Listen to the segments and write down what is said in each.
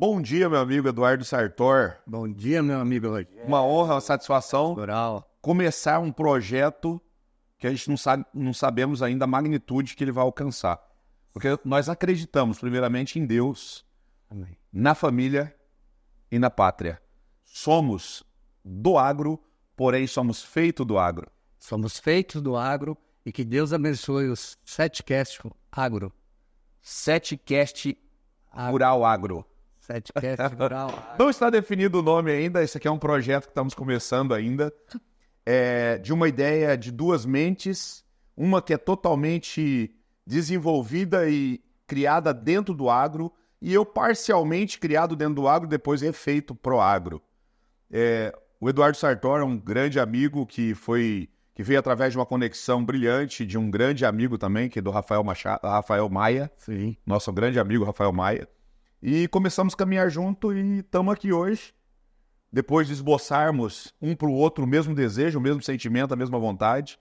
Bom dia, meu amigo Eduardo Sartor. Bom dia, meu amigo Rogério. Uma honra, uma satisfação Rural. começar um projeto que a gente não sabemos ainda a magnitude que ele vai alcançar. Porque nós acreditamos, primeiramente, em Deus, Amém. na família e na pátria. Somos do agro, porém somos feitos do agro. Somos feitos do agro e que Deus abençoe os 7cast agro. 7cast Rural Agro. 7cast rural. Não está definido o nome ainda, esse aqui é um projeto que estamos começando ainda. De uma ideia de duas mentes, uma que é totalmente desenvolvida e criada dentro do agro, e eu parcialmente criado dentro do agro, depois refeito pro agro. O Eduardo Sartor é um grande amigo que veio através de uma conexão brilhante de um grande amigo também, que é do Rafael Maia, Sim. nosso grande amigo Rafael Maia. E começamos a caminhar junto e estamos aqui hoje, depois de esboçarmos um para o outro o mesmo desejo, o mesmo sentimento, a mesma vontade.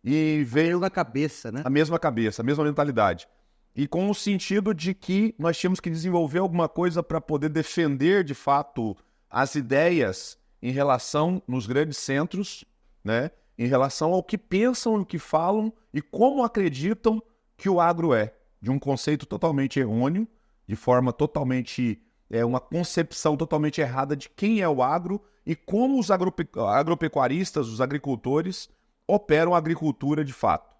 E veio Na cabeça, né? a mesma cabeça, a mesma mentalidade. E com o sentido de que nós tínhamos que desenvolver alguma coisa para poder defender, de fato, as ideias em relação nos grandes centros, né? Em relação ao que pensam, o que falam e como acreditam que o agro é. De um conceito totalmente errôneo, de forma totalmente... uma concepção totalmente errada de quem é o agro e como os agropecuaristas, os agricultores, operam a agricultura de fato.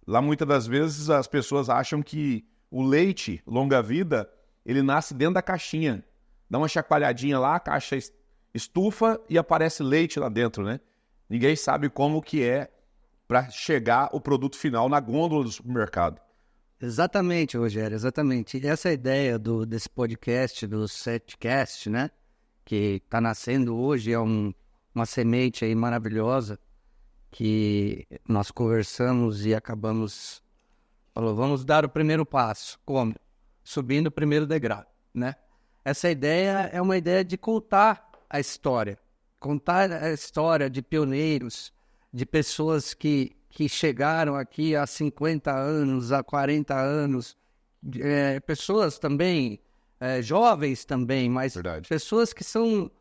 Lá, muitas das vezes, as pessoas acham que o leite, longa-vida, ele nasce dentro da caixinha. Dá uma chacoalhadinha lá, a caixa estufa e aparece leite lá dentro, né? Ninguém sabe como que é para chegar o produto final na gôndola do supermercado. Exatamente, Rogério, exatamente. E essa ideia desse podcast, do 7cast, né? Que está nascendo hoje, é uma semente aí maravilhosa que nós conversamos e acabamos... Falou, vamos dar o primeiro passo. Como? Subindo o primeiro degrau, né? Essa ideia é uma ideia de contar a história. Contar a história de pioneiros, de pessoas que chegaram aqui há 50 anos, há 40 anos, pessoas também, jovens também, mas Verdade. pessoas que são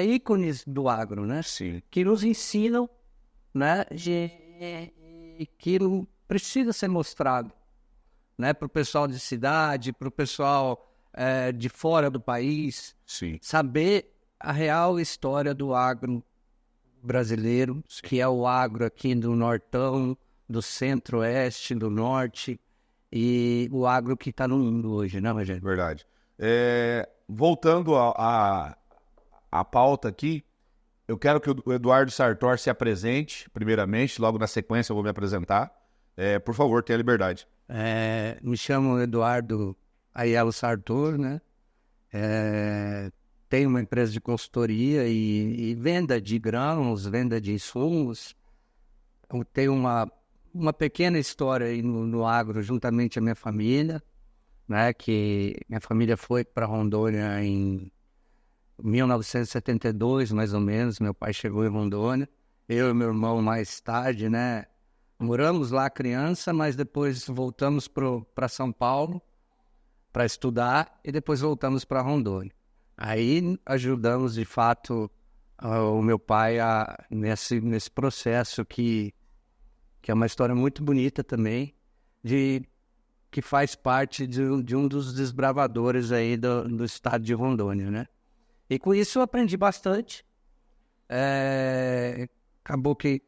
ícones do agro, né? Sim. Que nos ensinam, né? E que precisa ser mostrado, né? Para o pessoal de cidade, para o pessoal de fora do país, Sim. saber a real história do agro brasileiro, que é o agro aqui do Nortão, do Centro-Oeste, do Norte, e o agro que está no mundo hoje, né, Rogério? Verdade. Voltando à pauta aqui, eu quero que o Eduardo Sartor se apresente, primeiramente, logo na sequência eu vou me apresentar. Por favor, tenha liberdade. Me chamo Eduardo Aiello Sartor, né? Tenho uma empresa de consultoria e venda de grãos, venda de insumos. Eu tenho uma pequena história aí no agro, juntamente à minha família, né? Que minha família foi para Rondônia em 1972, mais ou menos. Meu pai chegou em Rondônia. Eu e meu irmão mais tarde, né? Moramos lá criança, mas depois voltamos para São Paulo para estudar e depois voltamos para Rondônia. Aí ajudamos, de fato, o meu pai nesse processo que é uma história muito bonita também, que faz parte de um dos desbravadores aí do estado de Rondônia, né? E com isso eu aprendi bastante. Acabou que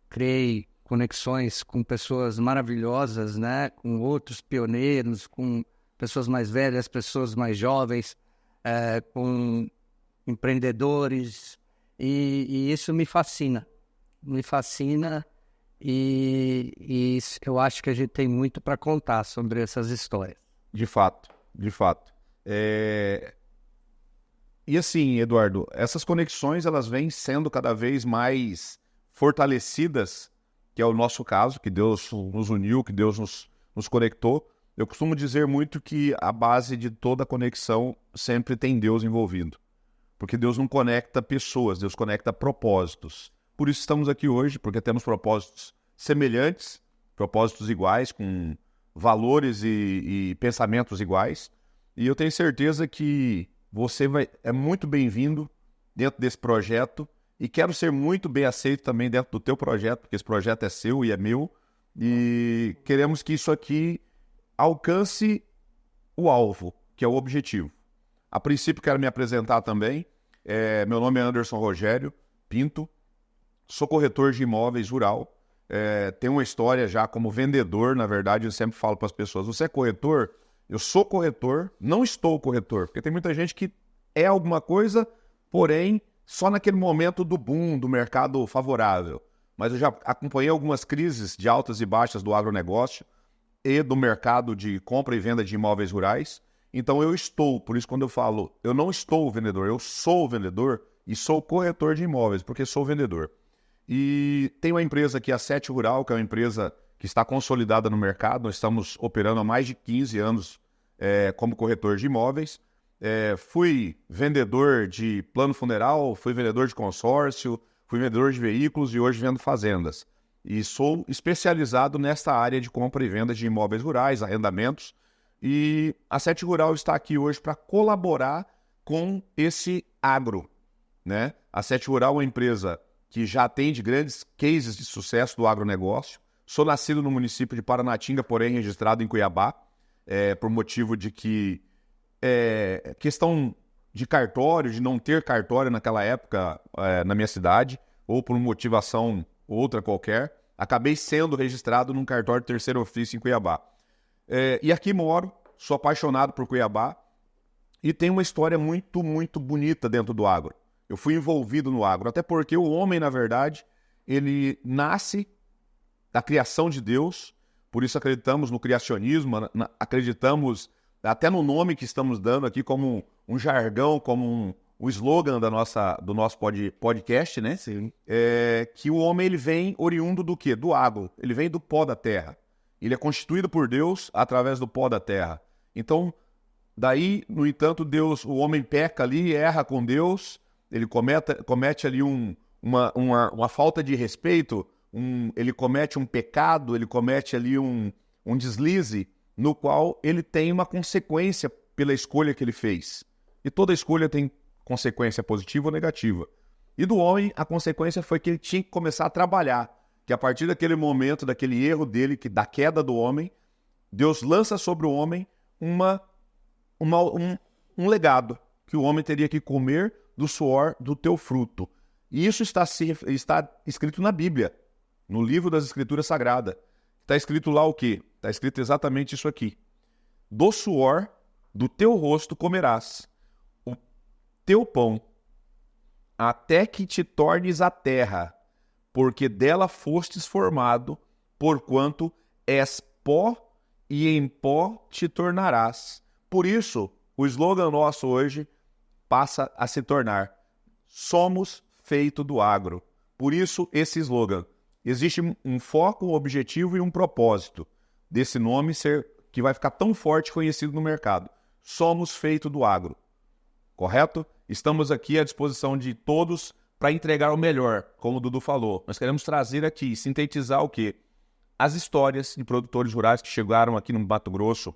criei conexões com pessoas maravilhosas, né? Com outros pioneiros, com pessoas mais velhas, pessoas mais jovens, com empreendedores, e isso me fascina e eu acho que a gente tem muito para contar sobre essas histórias. De fato, de fato. E assim, Eduardo, essas conexões elas vêm sendo cada vez mais fortalecidas, que é o nosso caso, que Deus nos uniu, que Deus nos conectou. Eu costumo dizer muito que a base de toda conexão sempre tem Deus envolvido. Porque Deus não conecta pessoas, Deus conecta propósitos. Por isso estamos aqui hoje, porque temos propósitos semelhantes, propósitos iguais, com valores e pensamentos iguais. e eu tenho certeza que você é muito bem-vindo dentro desse projeto e quero ser muito bem aceito também dentro do teu projeto, porque esse projeto é seu e é meu, e queremos que isso aqui alcance o alvo, que é o objetivo. A princípio, quero me apresentar também. Meu nome é Anderson Rogério Pinto, sou corretor de imóveis rural. Tenho uma história já como vendedor, na verdade, eu sempre falo para as pessoas, você é corretor? Eu sou corretor, não estou corretor, porque tem muita gente que é alguma coisa, porém, só naquele momento do boom, do mercado favorável. Mas eu já acompanhei algumas crises de altas e baixas do agronegócio e do mercado de compra e venda de imóveis rurais. Então por isso quando eu falo, eu não estou vendedor, eu sou vendedor e sou corretor de imóveis, porque sou vendedor. E tem uma empresa aqui, a Sete Rural, que é uma empresa que está consolidada no mercado. Nós estamos operando há mais de 15 anos como corretor de imóveis. Fui vendedor de plano funeral, fui vendedor de consórcio, fui vendedor de veículos e hoje vendo fazendas. E sou especializado nesta área de compra e venda de imóveis rurais, arrendamentos. E a Sete Rural está aqui hoje para colaborar com esse agro, né? A Sete Rural é uma empresa que já atende grandes cases de sucesso do agronegócio. Sou nascido no município de Paranatinga, porém registrado em Cuiabá, por motivo de que questão de cartório, de não ter cartório naquela época na minha cidade, ou por motivação outra qualquer, acabei sendo registrado num cartório de terceiro ofício em Cuiabá. E aqui moro, sou apaixonado por Cuiabá e tenho uma história muito, muito bonita dentro do agro. Eu fui envolvido no agro, até porque o homem, na verdade, ele nasce da criação de Deus, por isso acreditamos no criacionismo, acreditamos até no nome que estamos dando aqui como um jargão, como um slogan do nosso podcast, né? Sim. Que o homem ele vem oriundo do quê? Do agro, ele vem do pó da terra. Ele é constituído por Deus através do pó da terra. Então, daí, no entanto, o homem peca ali, erra com Deus, ele comete ali uma falta de respeito, ele comete um pecado, ele comete ali um deslize, no qual ele tem uma consequência pela escolha que ele fez. E toda escolha tem consequência positiva ou negativa. E do homem, a consequência foi que ele tinha que começar a trabalhar. Que a partir daquele momento, daquele erro dele, da queda do homem, Deus lança sobre o homem um legado, que o homem teria que comer do suor do teu fruto. E isso está escrito na Bíblia, no livro das Escrituras Sagradas. Está escrito lá o quê? Está escrito exatamente isso aqui. Do suor do teu rosto comerás o teu pão, até que te tornes a terra, porque dela fostes formado, porquanto és pó e em pó te tornarás. Por isso, o slogan nosso hoje passa a se tornar: somos feito do agro. Por isso, esse slogan. Existe um foco, um objetivo e um propósito desse nome que vai ficar tão forte e conhecido no mercado. Somos feito do agro. Correto? Estamos aqui à disposição de todos para entregar o melhor, como o Dudu falou. Nós queremos trazer aqui, sintetizar o quê? As histórias de produtores rurais que chegaram aqui no Mato Grosso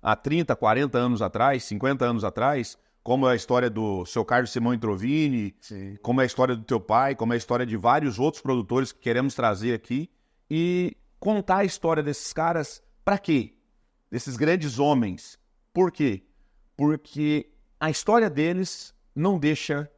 há 30, 40 anos atrás, 50 anos atrás, como é a história do seu Carlos Simão Introvini, sim, como é a história do teu pai, como é a história de vários outros produtores que queremos trazer aqui e contar a história desses caras para quê? Desses grandes homens. Por quê? Porque a história deles não deixa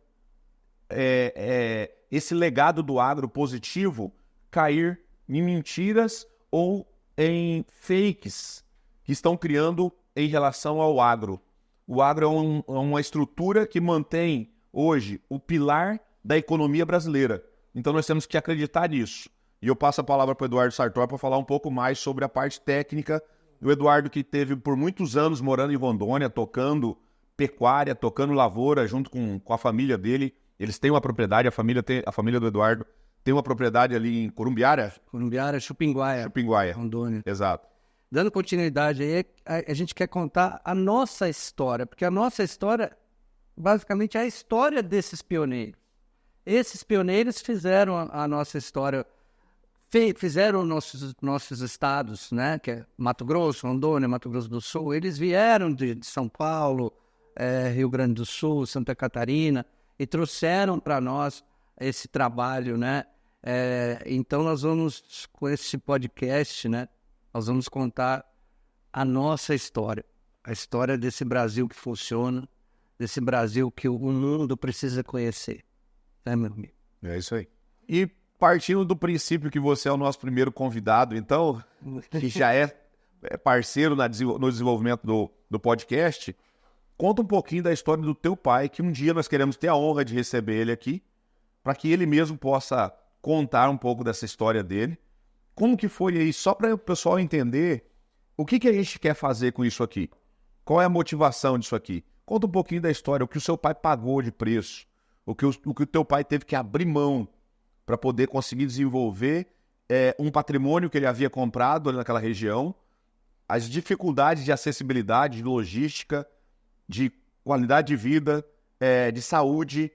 esse legado do agro positivo cair em mentiras ou em fakes que estão criando em relação ao agro. O agro é uma estrutura que mantém hoje o pilar da economia brasileira. Então nós temos que acreditar nisso. E eu passo a palavra para o Eduardo Sartor para falar um pouco mais sobre a parte técnica. O Eduardo, que teve por muitos anos morando em Rondônia, tocando pecuária, tocando lavoura junto com a família dele. Eles têm uma propriedade, a família do Eduardo tem uma propriedade ali em Corumbiara. Corumbiara, Chupinguaia. Rondônia. Exato. Dando continuidade aí, a gente quer contar a nossa história, porque a nossa história, basicamente, é a história desses pioneiros. Esses pioneiros fizeram a nossa história fizeram nossos estados, né? Que é Mato Grosso, Rondônia, Mato Grosso do Sul. Eles vieram de São Paulo, Rio Grande do Sul, Santa Catarina, e trouxeram para nós esse trabalho, né? Então, nós vamos, com esse podcast, né? Nós vamos contar a nossa história. A história desse Brasil que funciona, desse Brasil que o mundo precisa conhecer. Né, meu amigo? É isso aí. E partindo do princípio que você é o nosso primeiro convidado, então, que já é parceiro no desenvolvimento do podcast, conta um pouquinho da história do teu pai, que um dia nós queremos ter a honra de receber ele aqui, para que ele mesmo possa contar um pouco dessa história dele. Como que foi aí, só para o pessoal entender o que a gente quer fazer com isso aqui? Qual é a motivação disso aqui? Conta um pouquinho da história, o que o seu pai pagou de preço, o que o teu pai teve que abrir mão para poder conseguir desenvolver um patrimônio que ele havia comprado ali naquela região, as dificuldades de acessibilidade, de logística, de qualidade de vida, de saúde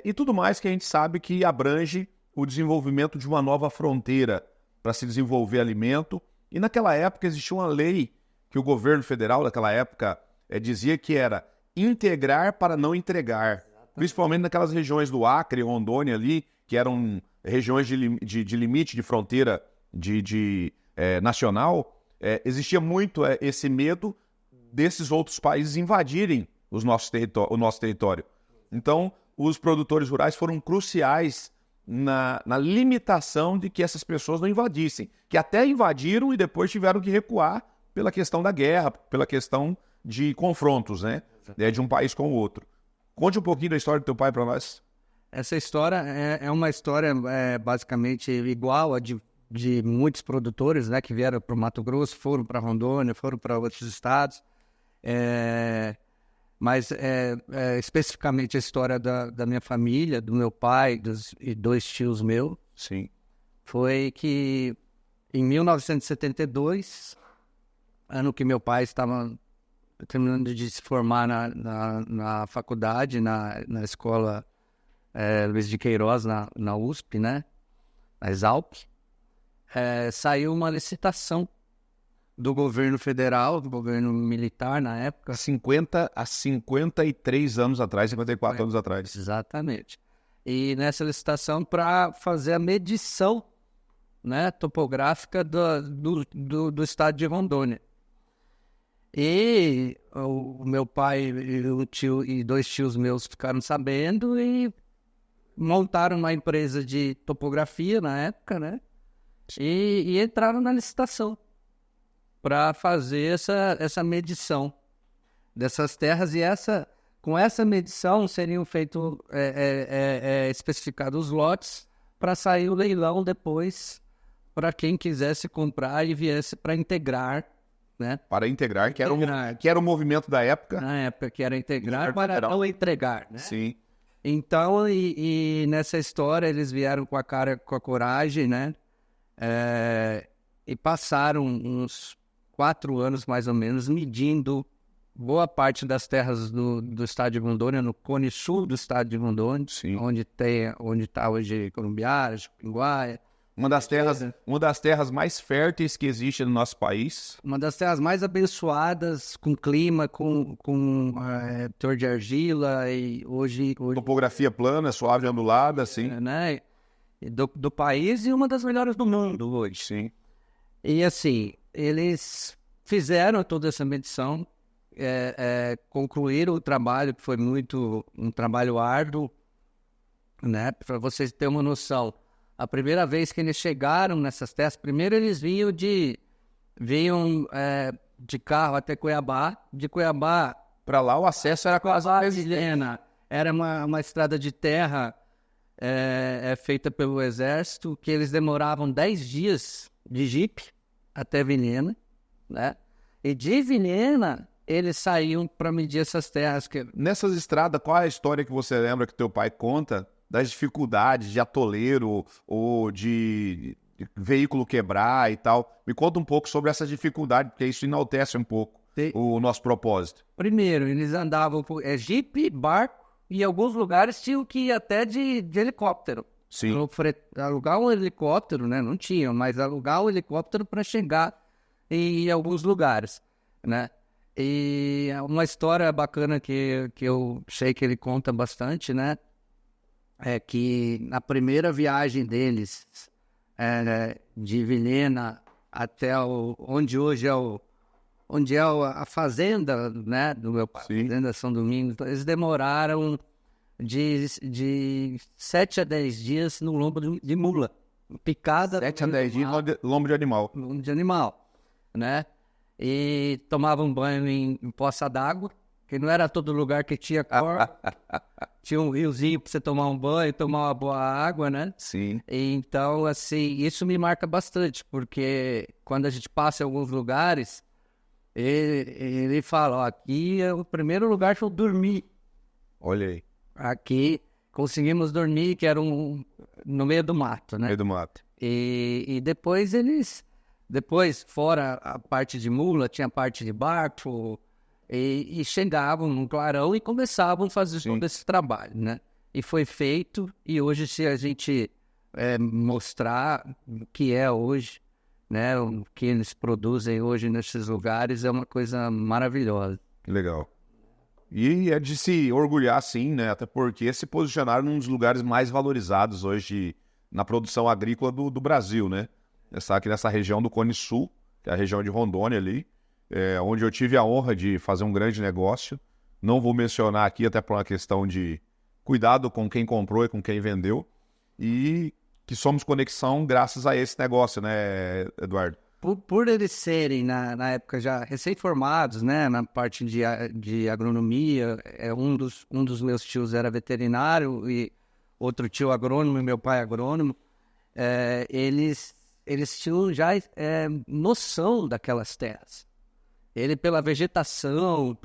e tudo mais que a gente sabe que abrange o desenvolvimento de uma nova fronteira para se desenvolver alimento. E naquela época existia uma lei que o governo federal daquela época dizia que era integrar para não entregar, principalmente naquelas regiões do Acre, Rondônia ali, que eram regiões de limite, de fronteira nacional. Existia muito esse medo desses outros países invadirem o nosso território. Então, os produtores rurais foram cruciais na limitação de que essas pessoas não invadissem, que até invadiram e depois tiveram que recuar pela questão da guerra, pela questão de confrontos, né? De um país com o outro. Conte um pouquinho da história do teu pai para nós. Essa história é uma história basicamente igual a de muitos produtores, né, que vieram para o Mato Grosso, foram para Rondônia, foram para outros estados. Mas especificamente a história da minha família, do meu pai e dois tios meus, sim, foi que em 1972, ano que meu pai estava terminando de se formar na faculdade, na escola Luiz de Queiroz, na USP, né? Na Exalc, saiu uma licitação do governo federal, do governo militar na época. Há 53 anos atrás, 54 anos atrás. Exatamente. E nessa licitação para fazer a medição, né, topográfica do estado de Rondônia. E o meu pai e dois tios meus ficaram sabendo e montaram uma empresa de topografia na época, né? E entraram na licitação para fazer essa medição dessas terras. E com essa medição seriam feitos especificados os lotes para sair o leilão depois para quem quisesse comprar e viesse para integrar, né? Para integrar, que era o movimento da época. Na época que era integrar para não entregar, né? Sim. Então, e nessa história eles vieram com a coragem, né? E passaram uns 4 anos, mais ou menos, medindo boa parte das terras do estado de Rondônia, no cone sul do estado de Rondônia, sim, onde está hoje Corumbiara, Chupinguaia. Uma das terras mais férteis que existe no nosso país. Uma das terras mais abençoadas, com clima, com teor de argila e hoje... Topografia plana, suave e ondulada, assim. Né? Do país e uma das melhores do mundo hoje. Sim. E assim, eles fizeram toda essa medição, concluíram o trabalho, que foi um trabalho árduo, né? Para vocês terem uma noção. A primeira vez que eles chegaram nessas terras, primeiro eles vinham de carro até Cuiabá. De Cuiabá para lá o acesso era quase Vilhena. Era uma estrada de terra feita pelo exército, que eles demoravam 10 dias de jipe até Vilhena, né? E de Vilhena eles saíam para medir essas terras. Nessas estradas, qual é a história que você lembra que teu pai conta das dificuldades de atoleiro ou de veículo quebrar e tal? Me conta um pouco sobre essa dificuldade, porque isso enaltece um pouco o nosso propósito. Primeiro, eles andavam por jipe, barco, e em alguns lugares tinham que ir até de helicóptero. Sim. Alugar um helicóptero, né? Não tinha, mas alugar um helicóptero para chegar em alguns lugares, né? E uma história bacana que eu sei que ele conta bastante, né? É que na primeira viagem deles, de Vilhena até onde hoje é a fazenda, né? Do meu pai, Sim. Fazenda São Domingos, então, eles demoraram de 7 a 10 dias no lombo de mula, picada. 7 a 10 dias lombo de animal. Lombo de animal, né? E tomavam banho em poça d'água, que não era todo lugar que tinha cor. Tinha um riozinho para você tomar um banho, tomar uma boa água, né? Sim. E então, assim, isso me marca bastante, porque quando a gente passa em alguns lugares, ele fala, ó, aqui é o primeiro lugar que eu dormi. Olha aí. Aqui conseguimos dormir, que era no meio do mato, né? Meio do mato. E depois, fora a parte de mula, tinha a parte de barco, e chegavam num clarão e começavam a fazer todo esse trabalho, né? E foi feito, e hoje se a gente mostrar o que é hoje, né? O que eles produzem hoje nesses lugares é uma coisa maravilhosa. Que legal. E é de se orgulhar, sim, né? Até porque se posicionaram num dos lugares mais valorizados hoje na produção agrícola do Brasil, né? Está aqui nessa região do Cone Sul, que é a região de Rondônia ali, onde eu tive a honra de fazer um grande negócio. Não vou mencionar aqui, até por uma questão de cuidado com quem comprou e com quem vendeu. E que somos conexão graças a esse negócio, né, Eduardo? Por eles serem, na época, já recém-formados, né, na parte de agronomia, um dos meus tios era veterinário e outro tio agrônomo e meu pai agrônomo, eles tinham já noção daquelas terras. Pela vegetação,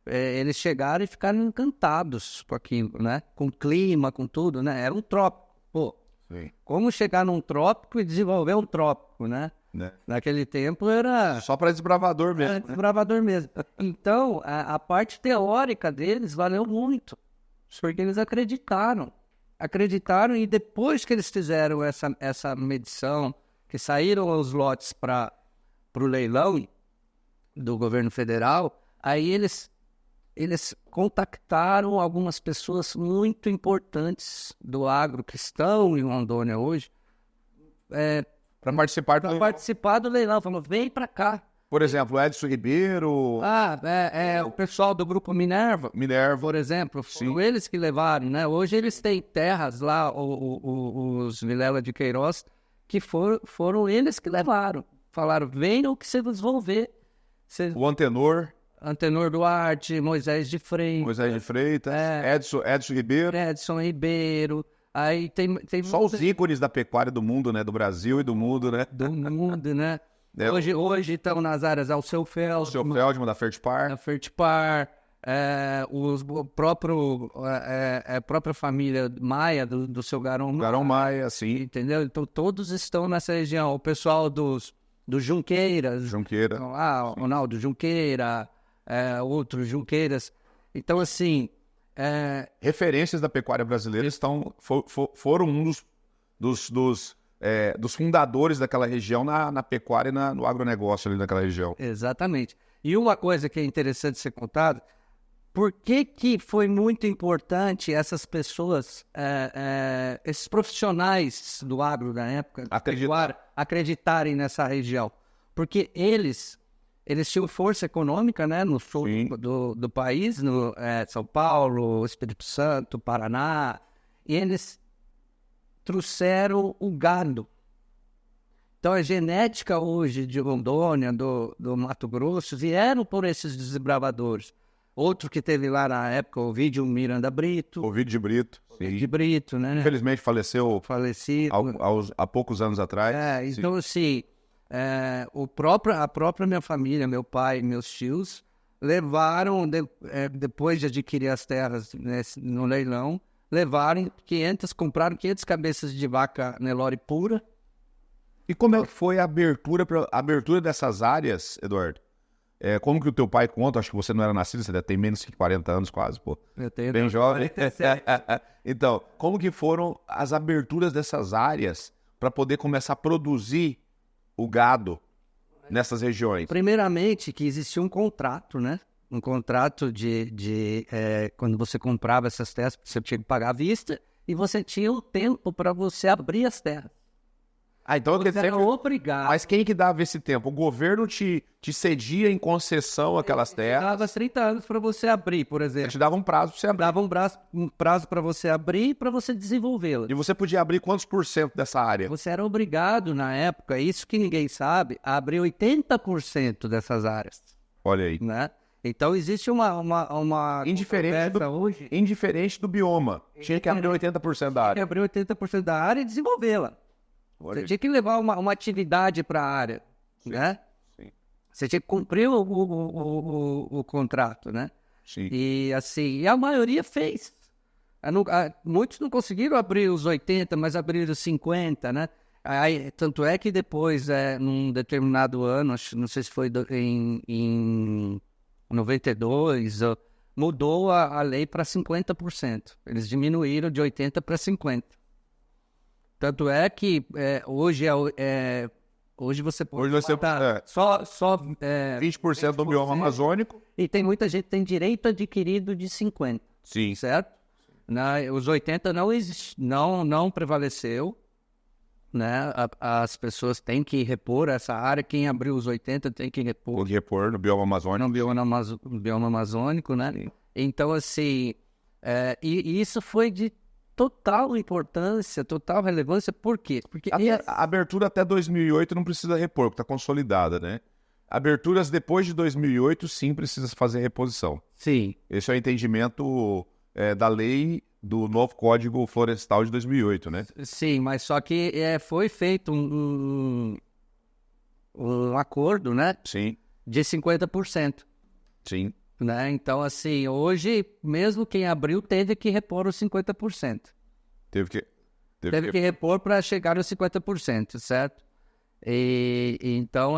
eles chegaram e ficaram encantados com aquilo, né, com o clima, com tudo, né, era um trópico, pô. Sim. Como chegar num trópico e desenvolver um trópico, né? Naquele tempo era... Só para desbravador mesmo. Desbravador mesmo. Então, a parte teórica deles valeu muito, porque eles acreditaram. Acreditaram e depois que eles fizeram essa medição, que saíram os lotes para o leilão do governo federal, aí eles contactaram algumas pessoas muito importantes do agro que estão em Rondônia hoje, Para participar do leilão. Falou, vem para cá. Por exemplo, Edson Ribeiro. O pessoal do Grupo Minerva, por exemplo, foram eles que levaram, né? Hoje eles têm terras lá, os Vilela de Queiroz, que foram eles que levaram. Falaram, venham que vocês vão ver. O Antenor Duarte, Moisés de Freitas. Edson Ribeiro. Aí tem só os ícones da pecuária do mundo, né? Do Brasil e do mundo, né? Do mundo, né? Hoje estão nas áreas ao Seu Feldman, da Fertipar. A própria família Maia, do seu Garão Maia, sim. Entendeu? Então todos estão nessa região. O pessoal do Junqueira. Ronaldo Junqueira, outros Junqueiras. Então, assim... referências da pecuária brasileira foram um dos fundadores daquela região na pecuária e no agronegócio ali naquela região. Exatamente. E uma coisa que é interessante ser contada, por que foi muito importante essas pessoas, esses profissionais do agro da época, acreditarem nessa região? Porque eles tinham força econômica, né, no sul do país, no São Paulo, Espírito Santo, Paraná, e eles trouxeram o gado. Então, a genética hoje de Rondônia, do Mato Grosso, vieram por esses desbravadores. Outro que teve lá na época, o Ovidio Miranda Brito. Ovidio Brito, né? Infelizmente faleceu há poucos anos atrás. Então, assim... a própria minha família, meu pai e meus tios, levaram, depois de adquirir as terras no leilão, compraram 500 cabeças de vaca Nelore pura. E como é que foi a abertura dessas áreas, Eduardo? como que o teu pai conta, acho que você não era nascido, você tem menos de 40 anos quase, pô. Eu tenho Bem jovem. 47. Então, como que foram as aberturas dessas áreas para poder começar a produzir o gado nessas regiões? Primeiramente, que existia um contrato, né? Um contrato quando você comprava essas terras, você tinha que pagar à vista e você tinha um tempo para você abrir as terras. Então, Você era obrigado. Mas quem que dava esse tempo? O governo te cedia em concessão aquelas terras? Dava 30 anos para você abrir, por Ele exemplo. te dava um prazo para você abrir. Dava um prazo para você abrir e para você desenvolvê-la. E você podia abrir quantos por cento dessa área? Você era obrigado, na época, isso que ninguém sabe, a abrir 80% dessas áreas, Olha aí. né? Então, existe uma Indiferente do bioma. Tinha que abrir 80% da Tinha que área. abrir 80% da área e desenvolvê-la. Você tinha que levar uma atividade para a área, né? Sim. Você tinha que cumprir o contrato, né? Sim. E assim, a maioria fez. Muitos não conseguiram abrir os 80, mas abriram os 50, né? Tanto é que depois, num determinado ano, não sei se foi em 92, mudou a lei para 50%. Eles diminuíram de 80 para 50%. Tanto é que hoje você pode matar só 20% do bioma amazônico. E tem muita gente que tem direito adquirido de 50%. Sim. Certo? Os 80 não prevaleceu. Né? As pessoas têm que repor essa área. Quem abriu os 80 tem que repor. Tem que repor no bioma amazônico. No bioma amazônico, né? Sim. Então, assim, e isso foi de total importância, total relevância. Por quê? Porque a abertura até 2008 não precisa repor, porque está consolidada, né? Aberturas depois de 2008, sim, precisa fazer reposição. Sim. Esse é o entendimento da lei do novo Código Florestal de 2008, né? Sim, mas só que foi feito um acordo, né? Sim. De 50%. Sim. Né? Então, assim, hoje, mesmo quem abriu teve que repor os 50%. Teve que repor para chegar aos 50%, certo? Então,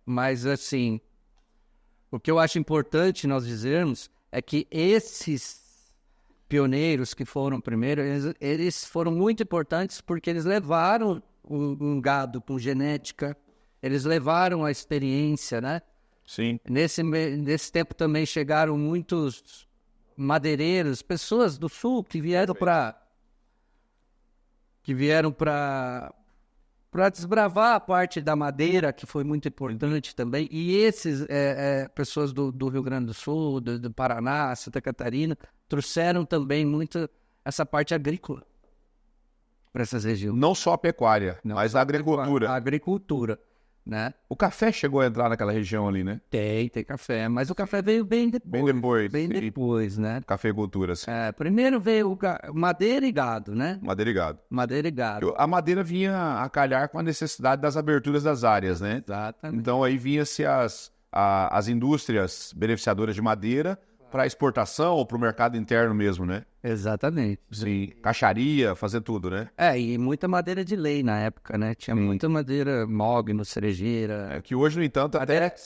mas, assim, o que eu acho importante nós dizermos é que esses pioneiros que foram primeiro, eles foram muito importantes porque eles levaram um gado com genética, eles levaram a experiência, né? Sim. Nesse tempo também chegaram muitos madeireiros, pessoas do sul que vieram para desbravar a parte da madeira, que foi muito importante também. E esses pessoas do Rio Grande do Sul, do Paraná, Santa Catarina, trouxeram também muito essa parte agrícola para essas regiões. Não só a pecuária, mas a agricultura. A agricultura. Né? O café chegou a entrar naquela região ali, né? Tem café, mas o café veio bem depois. Bem depois, né? Cafeicultura, assim. Primeiro veio madeira e gado, né? Madeira e gado. Madeira e gado. A madeira vinha a calhar com a necessidade das aberturas das áreas, né? Exatamente. Então aí vinha-se as indústrias beneficiadoras de madeira para exportação ou para o mercado interno mesmo, né? Exatamente. Sim, caixaria, fazer tudo, né? E muita madeira de lei na época, né? Tinha muita madeira mogno, cerejeira. Que hoje, no entanto,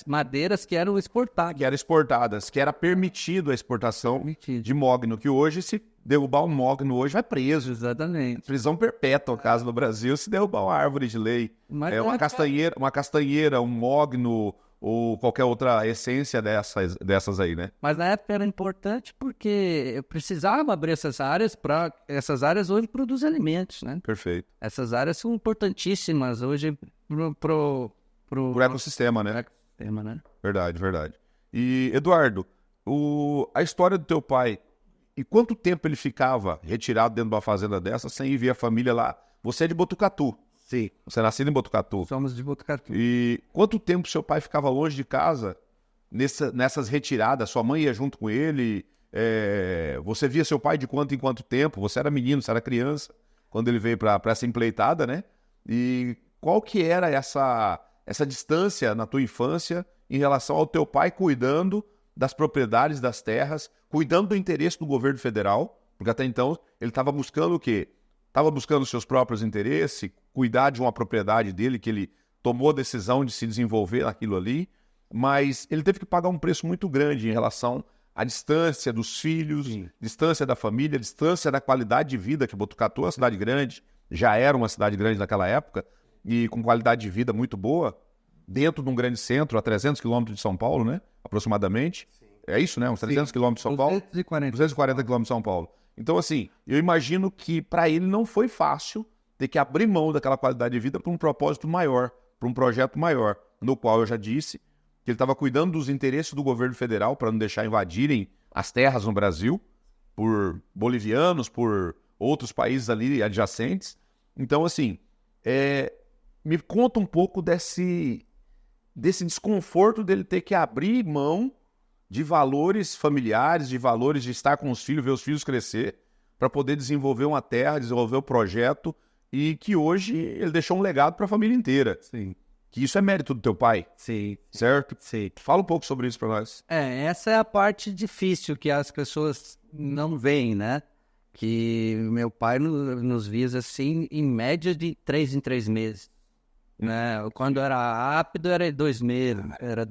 madeiras que eram exportadas. Que eram exportadas, que era permitido a exportação de mogno, que hoje, se derrubar um mogno hoje, vai preso. Exatamente. Prisão perpétua, no caso no Brasil, se derrubar uma árvore de lei. Mas uma castanheira, um mogno ou qualquer outra essência dessas aí, né? Mas na época era importante porque eu precisava abrir essas áreas para essas áreas hoje produzem alimentos, né? Perfeito. Essas áreas são importantíssimas hoje pro ecossistema, né? Ecossistema, né? Verdade. E, Eduardo, a história do teu pai, e quanto tempo ele ficava retirado dentro de uma fazenda dessa sem ir ver a família lá? Você é de Botucatu. Sim. Você é nascido em Botucatu. Somos de Botucatu. E quanto tempo seu pai ficava longe de casa nessas retiradas? Sua mãe ia junto com ele? Você via seu pai de quanto em quanto tempo? Você era menino, você era criança, quando ele veio para essa empleitada, né? E qual que era essa distância na tua infância em relação ao teu pai cuidando das propriedades, das terras, cuidando do interesse do governo federal? Porque até então ele estava buscando o quê? Estava buscando seus próprios interesses, cuidar de uma propriedade dele, que ele tomou a decisão de se desenvolver naquilo ali. mas ele teve que pagar um preço muito grande em relação à distância dos filhos, distância da família, distância da qualidade de vida, que Botucatu é uma cidade grande, já era uma cidade grande naquela época, e com qualidade de vida muito boa, dentro de um grande centro, a 300 quilômetros de São Paulo, né? Aproximadamente. É isso, né? Uns 300 quilômetros de São Paulo. 240 quilômetros de São Paulo. Então, assim, eu imagino que para ele não foi fácil ter que abrir mão daquela qualidade de vida para um propósito maior, para um projeto maior, no qual eu já disse que ele estava cuidando dos interesses do governo federal para não deixar invadirem as terras no Brasil por bolivianos, por outros países ali adjacentes. Então, assim, me conta um pouco desse desconforto dele ter que abrir mão de valores familiares, de valores de estar com os filhos, ver os filhos crescer, para poder desenvolver uma terra, desenvolver o projeto, e que hoje ele deixou um legado para a família inteira. Sim. Que isso é mérito do teu pai. Sim. Certo? Sim. Fala um pouco sobre isso para nós. Essa é a parte difícil que as pessoas não veem, né? Que meu pai nos visa assim, em média de 3 em 3 meses. Né? Quando era rápido, era 2 meses,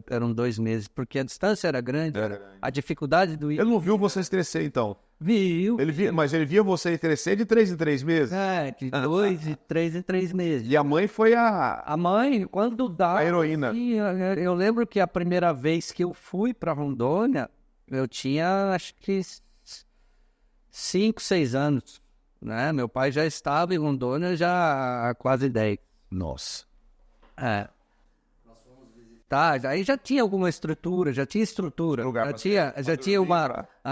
eram 2 meses, porque a distância era grande, a dificuldade do... Ele não viu vocês crescer, então? Viu. Mas ele via vocês crescer de 3 em 3 meses? De 2 e 3 em 3 meses. E a mãe foi A mãe, quando dá... A heroína. Assim, eu lembro que a primeira vez que eu fui para Rondônia, eu tinha, acho que 5, 6 anos, né? Meu pai já estava em Rondônia já há quase 10. Nossa. Nós fomos visitar, aí já tinha alguma estrutura, já tinha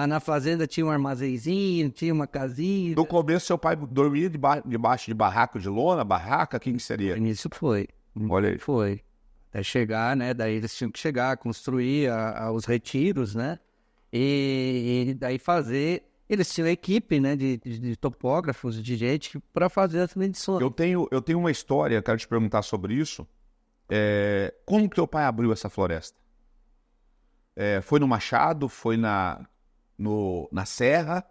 na fazenda tinha um armazenzinho, tinha uma casinha. No começo, seu pai dormia debaixo de barraco de lona, barraca, quem que seria? No início foi. Olha aí. Foi. Até chegar, né, daí eles tinham que chegar, construir os retiros, né, e daí fazer... Eles tinham equipe, né, de topógrafos, de gente para fazer as medições. Eu tenho uma história, quero te perguntar sobre isso. Como que teu pai abriu essa floresta? Foi no machado? Foi na serra?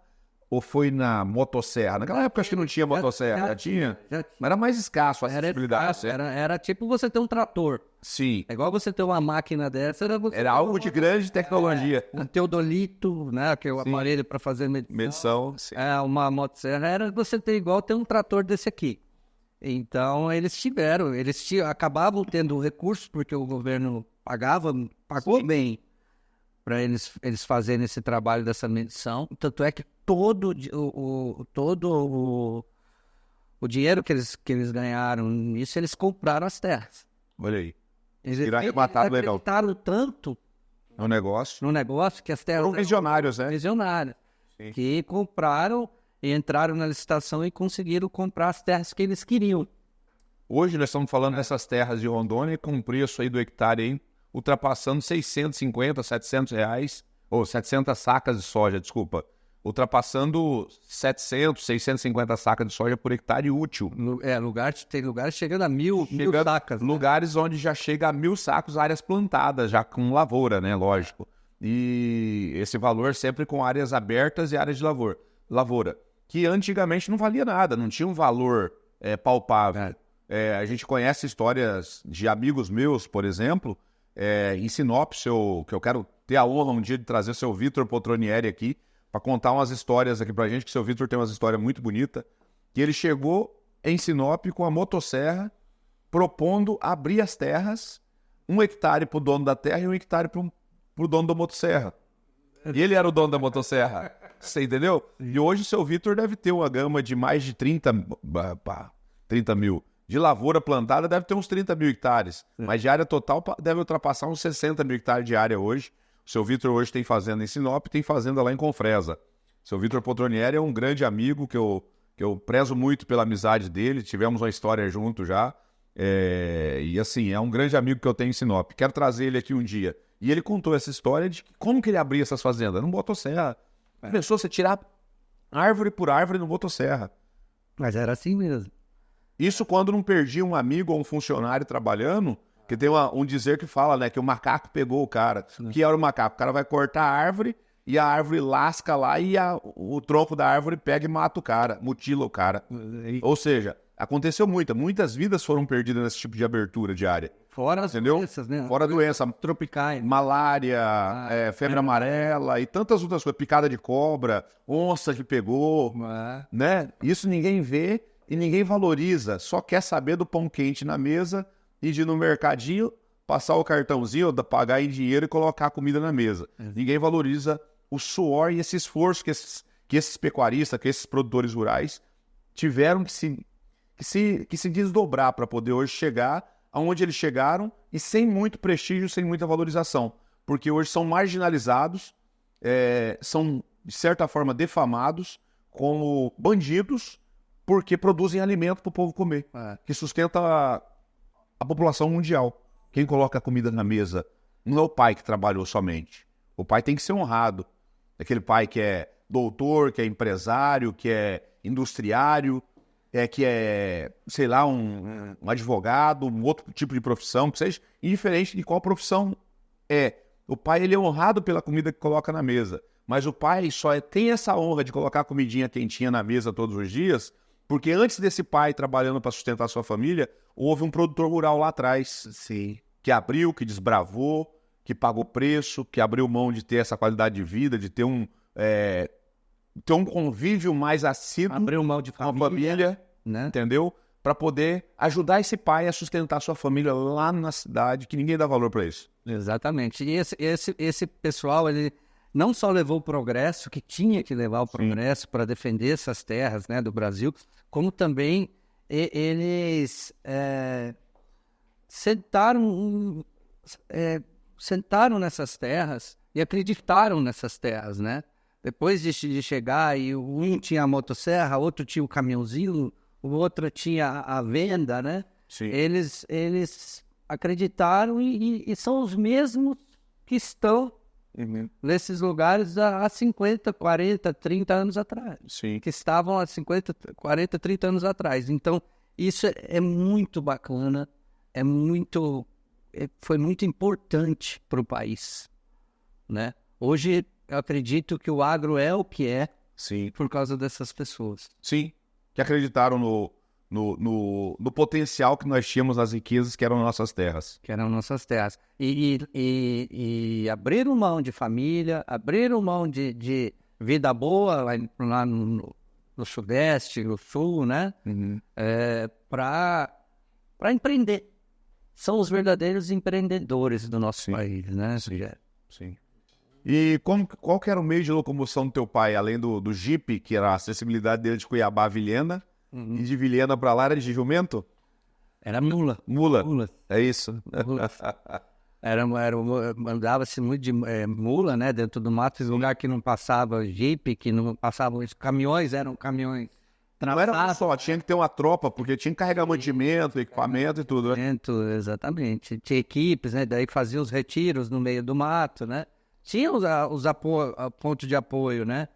Ou foi na motosserra? Naquela época acho que não tinha motosserra. Já tinha? Mas era mais escasso a acessibilidade. Era tipo você ter um trator. Sim. É igual você ter uma máquina dessa. Era algo de grande tecnologia. Um teodolito, né, que é o aparelho para fazer medição. Sim. Uma motosserra era você ter igual ter um trator desse aqui. Então eles acabavam tendo recursos porque o governo pagou bem para eles fazerem esse trabalho dessa medição. Tanto é que todo o dinheiro que eles ganharam nisso, eles compraram as terras. Olha aí. Eles acreditaram tanto no negócio que as terras... Foram visionários, né? Visionários. Sim. Que compraram e entraram na licitação e conseguiram comprar as terras que eles queriam. Hoje nós estamos falando dessas terras de Rondônia com um preço aí do hectare aí, ultrapassando 650, 700 reais, ou 700 sacas de soja, desculpa. Ultrapassando 700, 650 sacas de soja por hectare útil. Tem lugares chegando a mil sacas. Lugares onde já chega a 1.000 sacos áreas plantadas, já com lavoura, né? Lógico. E esse valor sempre com áreas abertas e áreas de lavoura. Que antigamente não valia nada, não tinha um valor palpável. A gente conhece histórias de amigos meus, por exemplo, em Sinop, que eu quero ter a honra um dia de trazer o seu Vitor Potronieri aqui, para contar umas histórias aqui pra gente, que o seu Vitor tem umas histórias muito bonitas, que ele chegou em Sinop com a motosserra, propondo abrir as terras, 1 hectare pro dono da terra e 1 hectare pro dono da motosserra. E ele era o dono da motosserra, você entendeu? E hoje o seu Vitor deve ter uma gama de mais de 30 mil. De lavoura plantada deve ter uns 30 mil hectares, mas de área total deve ultrapassar uns 60 mil hectares de área hoje. O seu Vitor hoje tem fazenda em Sinop, tem fazenda lá em Confresa. O seu Vitor Potronieri é um grande amigo que eu prezo muito pela amizade dele, tivemos uma história junto já. E assim, é um grande amigo que eu tenho em Sinop. Quero trazer ele aqui um dia. E ele contou essa história de como que ele abria essas fazendas. Não motosserra. Começou a você tirar árvore por árvore no motosserra. Mas era assim mesmo. Isso quando não perdia um amigo ou um funcionário trabalhando, que tem um dizer que fala, né, que o macaco pegou o cara. O que era o macaco? O cara vai cortar a árvore e a árvore lasca lá e o tronco da árvore pega e mata o cara, mutila o cara. Ou seja, Aconteceu muitas vidas foram perdidas nesse tipo de abertura diária. Fora as Entendeu? doenças, né? Fora doença, Tropicais. malária, febre amarela e tantas outras coisas, picada de cobra, onça que pegou, né? Isso ninguém vê e ninguém valoriza, só quer saber do pão quente na mesa e de ir no mercadinho, passar o cartãozinho, pagar em dinheiro e colocar a comida na mesa. Ninguém valoriza o suor e esse esforço que esses pecuaristas, que esses produtores rurais tiveram que se desdobrar para poder hoje chegar aonde eles chegaram e sem muito prestígio, sem muita valorização. Porque hoje são marginalizados, são, de certa forma, defamados como bandidos porque produzem alimento para o povo comer, que sustenta a população mundial. Quem coloca a comida na mesa não é o pai que trabalhou somente. O pai tem que ser honrado. Aquele pai que é doutor, que é empresário, que é industriário, que é, sei lá, um advogado, um outro tipo de profissão, que seja, indiferente de qual profissão é. O pai, ele é honrado pela comida que coloca na mesa, mas o pai só tem essa honra de colocar a comidinha quentinha na mesa todos os dias, porque antes desse pai trabalhando para sustentar a sua família, houve um produtor rural lá atrás, que abriu, que desbravou, que pagou preço, que abriu mão de ter essa qualidade de vida, de ter um convívio mais assíduo, Abriu mão de com a família, né? Entendeu? Para poder ajudar esse pai a sustentar sua família lá na cidade, que ninguém dá valor para isso. Exatamente. E esse pessoal, ele não só levou o progresso, que tinha que levar o progresso para defender essas terras, né, do Brasil, como também eles sentaram nessas terras e acreditaram nessas terras, né? Depois de chegar, e um tinha a motosserra, outro tinha o caminhãozinho, o outro tinha a venda, né? Sim. Eles acreditaram e são os mesmos que estão nesses lugares há 50, 40, 30 anos atrás. Sim. Que estavam há 50, 40, 30 anos atrás. Então, isso é muito bacana, foi muito importante para o país, né? Hoje, eu acredito que o agro é o que é por causa dessas pessoas. Sim, que acreditaram no potencial que nós tínhamos nas riquezas que eram nossas terras. Que eram nossas terras. E abriram mão de família, abriram mão de vida boa lá no Sudeste, no Sul, né? Para empreender. São os verdadeiros empreendedores do nosso país, né? Sim. E qual que era o meio de locomoção do teu pai, além do Jeep, que era a acessibilidade dele de Cuiabá a Vilhena, e de Vilhena para lá era de jumento? Era mula. Mula. É isso. Andava-se muito de mula, né? Dentro do mato, esse lugar que não passava Jeep, que não passavam os caminhões, eram caminhões. Não era só, tinha que ter uma tropa, porque tinha que carregar mantimento, equipamento e tudo, né? Exatamente. Tinha equipes, né? Daí fazia os retiros no meio do mato, né? Tinha os pontos de apoio, né?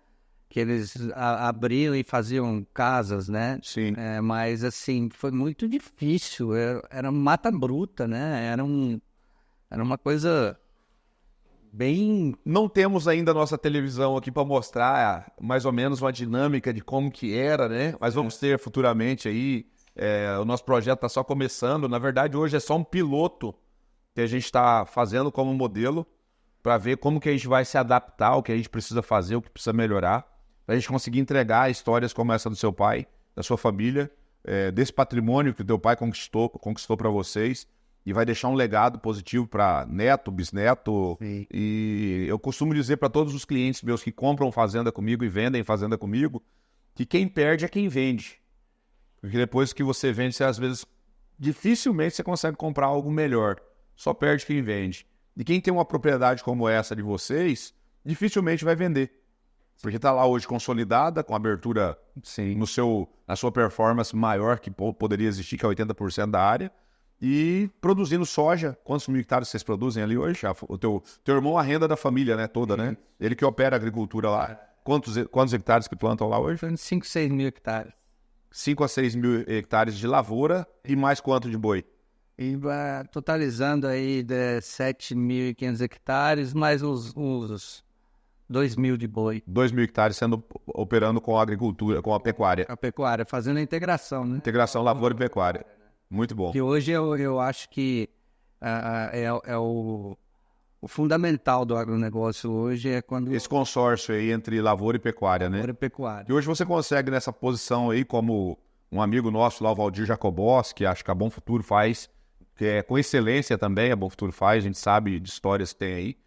Que eles abriam e faziam casas, né? Sim. Mas, assim, foi muito difícil. Era mata bruta, né? Era uma coisa bem... Não temos ainda a nossa televisão aqui para mostrar mais ou menos uma dinâmica de como que era, né? Mas vamos ter futuramente aí. O nosso projeto está só começando. Na verdade, hoje é só um piloto que a gente está fazendo como modelo para ver como que a gente vai se adaptar, o que a gente precisa fazer, o que precisa melhorar, para a gente conseguir entregar histórias como essa do seu pai, da sua família, desse patrimônio que o teu pai conquistou para vocês, e vai deixar um legado positivo para neto, bisneto. Sim. E eu costumo dizer para todos os clientes meus que compram fazenda comigo e vendem fazenda comigo, que quem perde é quem vende. Porque depois que você vende, você às vezes, dificilmente você consegue comprar algo melhor. Só perde quem vende. E quem tem uma propriedade como essa de vocês, dificilmente vai vender. Porque está lá hoje consolidada, com abertura na sua performance maior que poderia existir, que é 80% da área, e produzindo soja. Quantos mil hectares vocês produzem ali hoje? O teu irmão, a renda da família, né, toda, né? Ele que opera a agricultura lá. Quantos hectares que plantam lá hoje? 5, 6 mil hectares. 5 a 6 mil hectares de lavoura e mais quanto de boi? E totalizando aí de 7.500 hectares, mais os 2.000 de boi. 2.000 hectares operando com a agricultura, com a pecuária. A pecuária, fazendo a integração, né? Integração lavoura e pecuária. Muito bom. Que hoje eu acho que é o fundamental do agronegócio hoje é quando... Esse consórcio aí entre lavoura e pecuária, né? Lavoura e pecuária. E hoje você consegue nessa posição aí, como um amigo nosso lá, o Valdir Jacobós, que acho que a Bom Futuro faz, que é com excelência também, a Bom Futuro faz, a gente sabe de histórias que tem aí,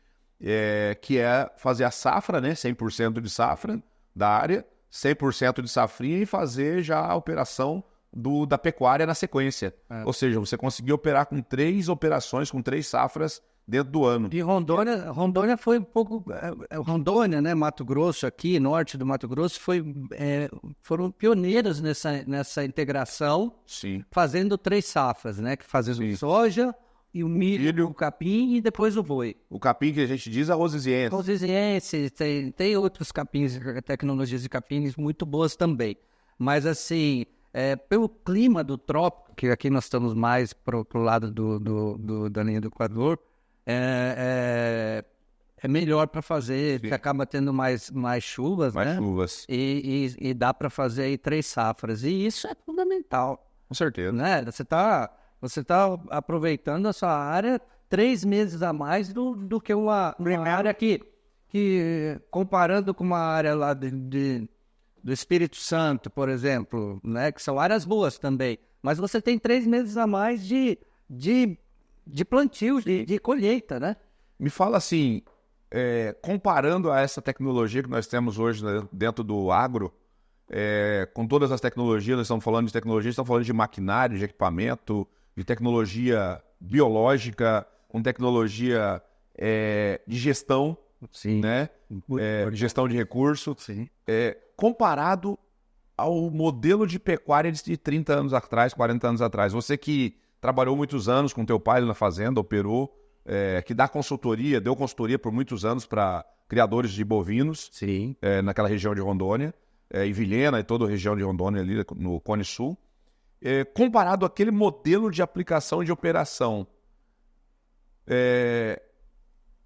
que é fazer a safra, né? 100% de safra da área, 100% de safrinha e fazer já a operação da pecuária na sequência. Ou seja, você conseguiu operar com 3 operações, com 3 safras dentro do ano. E Rondônia foi um pouco... Rondônia, né? Mato Grosso aqui, norte do Mato Grosso, foram pioneiros nessa integração, Sim. fazendo 3 safras, né? Que fazia o soja, e o milho, o capim e depois o boi. O capim que a gente diz arrosiziense. Arrosiziense, tem outros capins, tecnologias de capins muito boas também. Mas assim, pelo clima do trópico, que aqui nós estamos mais pro lado da linha do Equador, é melhor para fazer, porque acaba tendo mais chuvas, mais né? chuvas. E dá para fazer aí 3 safras. E isso é fundamental. Com certeza. Né? Você tá aproveitando a sua área 3 meses a mais do que uma área que, comparando com uma área lá do Espírito Santo, por exemplo, né? Que são áreas boas também, mas você tem 3 meses a mais de plantio, de colheita, né? Me fala assim, comparando a essa tecnologia que nós temos hoje, né, dentro do agro, com todas as tecnologias, nós estamos falando de tecnologia, estamos falando de maquinário, de equipamento, de tecnologia biológica, com tecnologia de gestão, Sim. né? Gestão de recursos. Sim. Comparado ao modelo de pecuária de 30 anos atrás, 40 anos atrás. Você que trabalhou muitos anos com teu pai na fazenda, operou, que deu consultoria por muitos anos para criadores de bovinos. Sim. Naquela região de Rondônia, em Vilhena e toda a região de Rondônia ali no Cone Sul. Comparado àquele modelo de aplicação e de operação,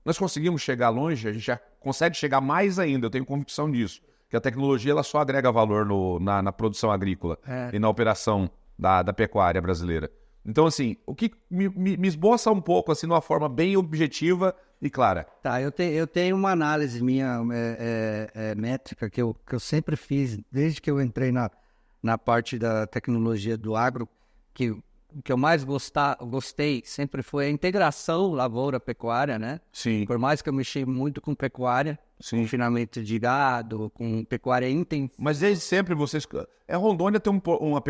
nós conseguimos chegar longe, a gente já consegue chegar mais ainda, eu tenho convicção disso, que a tecnologia ela só agrega valor na produção agrícola e na operação da pecuária brasileira. Então, assim, o que me esboça um pouco, assim, de uma forma bem objetiva e clara. Tá, eu tenho uma análise minha métrica que eu sempre fiz, desde que eu entrei na parte da tecnologia do agro, que o que eu mais gostei sempre foi a integração lavoura-pecuária, né? Sim. Por mais que eu mexi muito com pecuária, Sim. confinamento de gado, com pecuária intensiva. Mas desde sempre vocês... Rondônia tem uma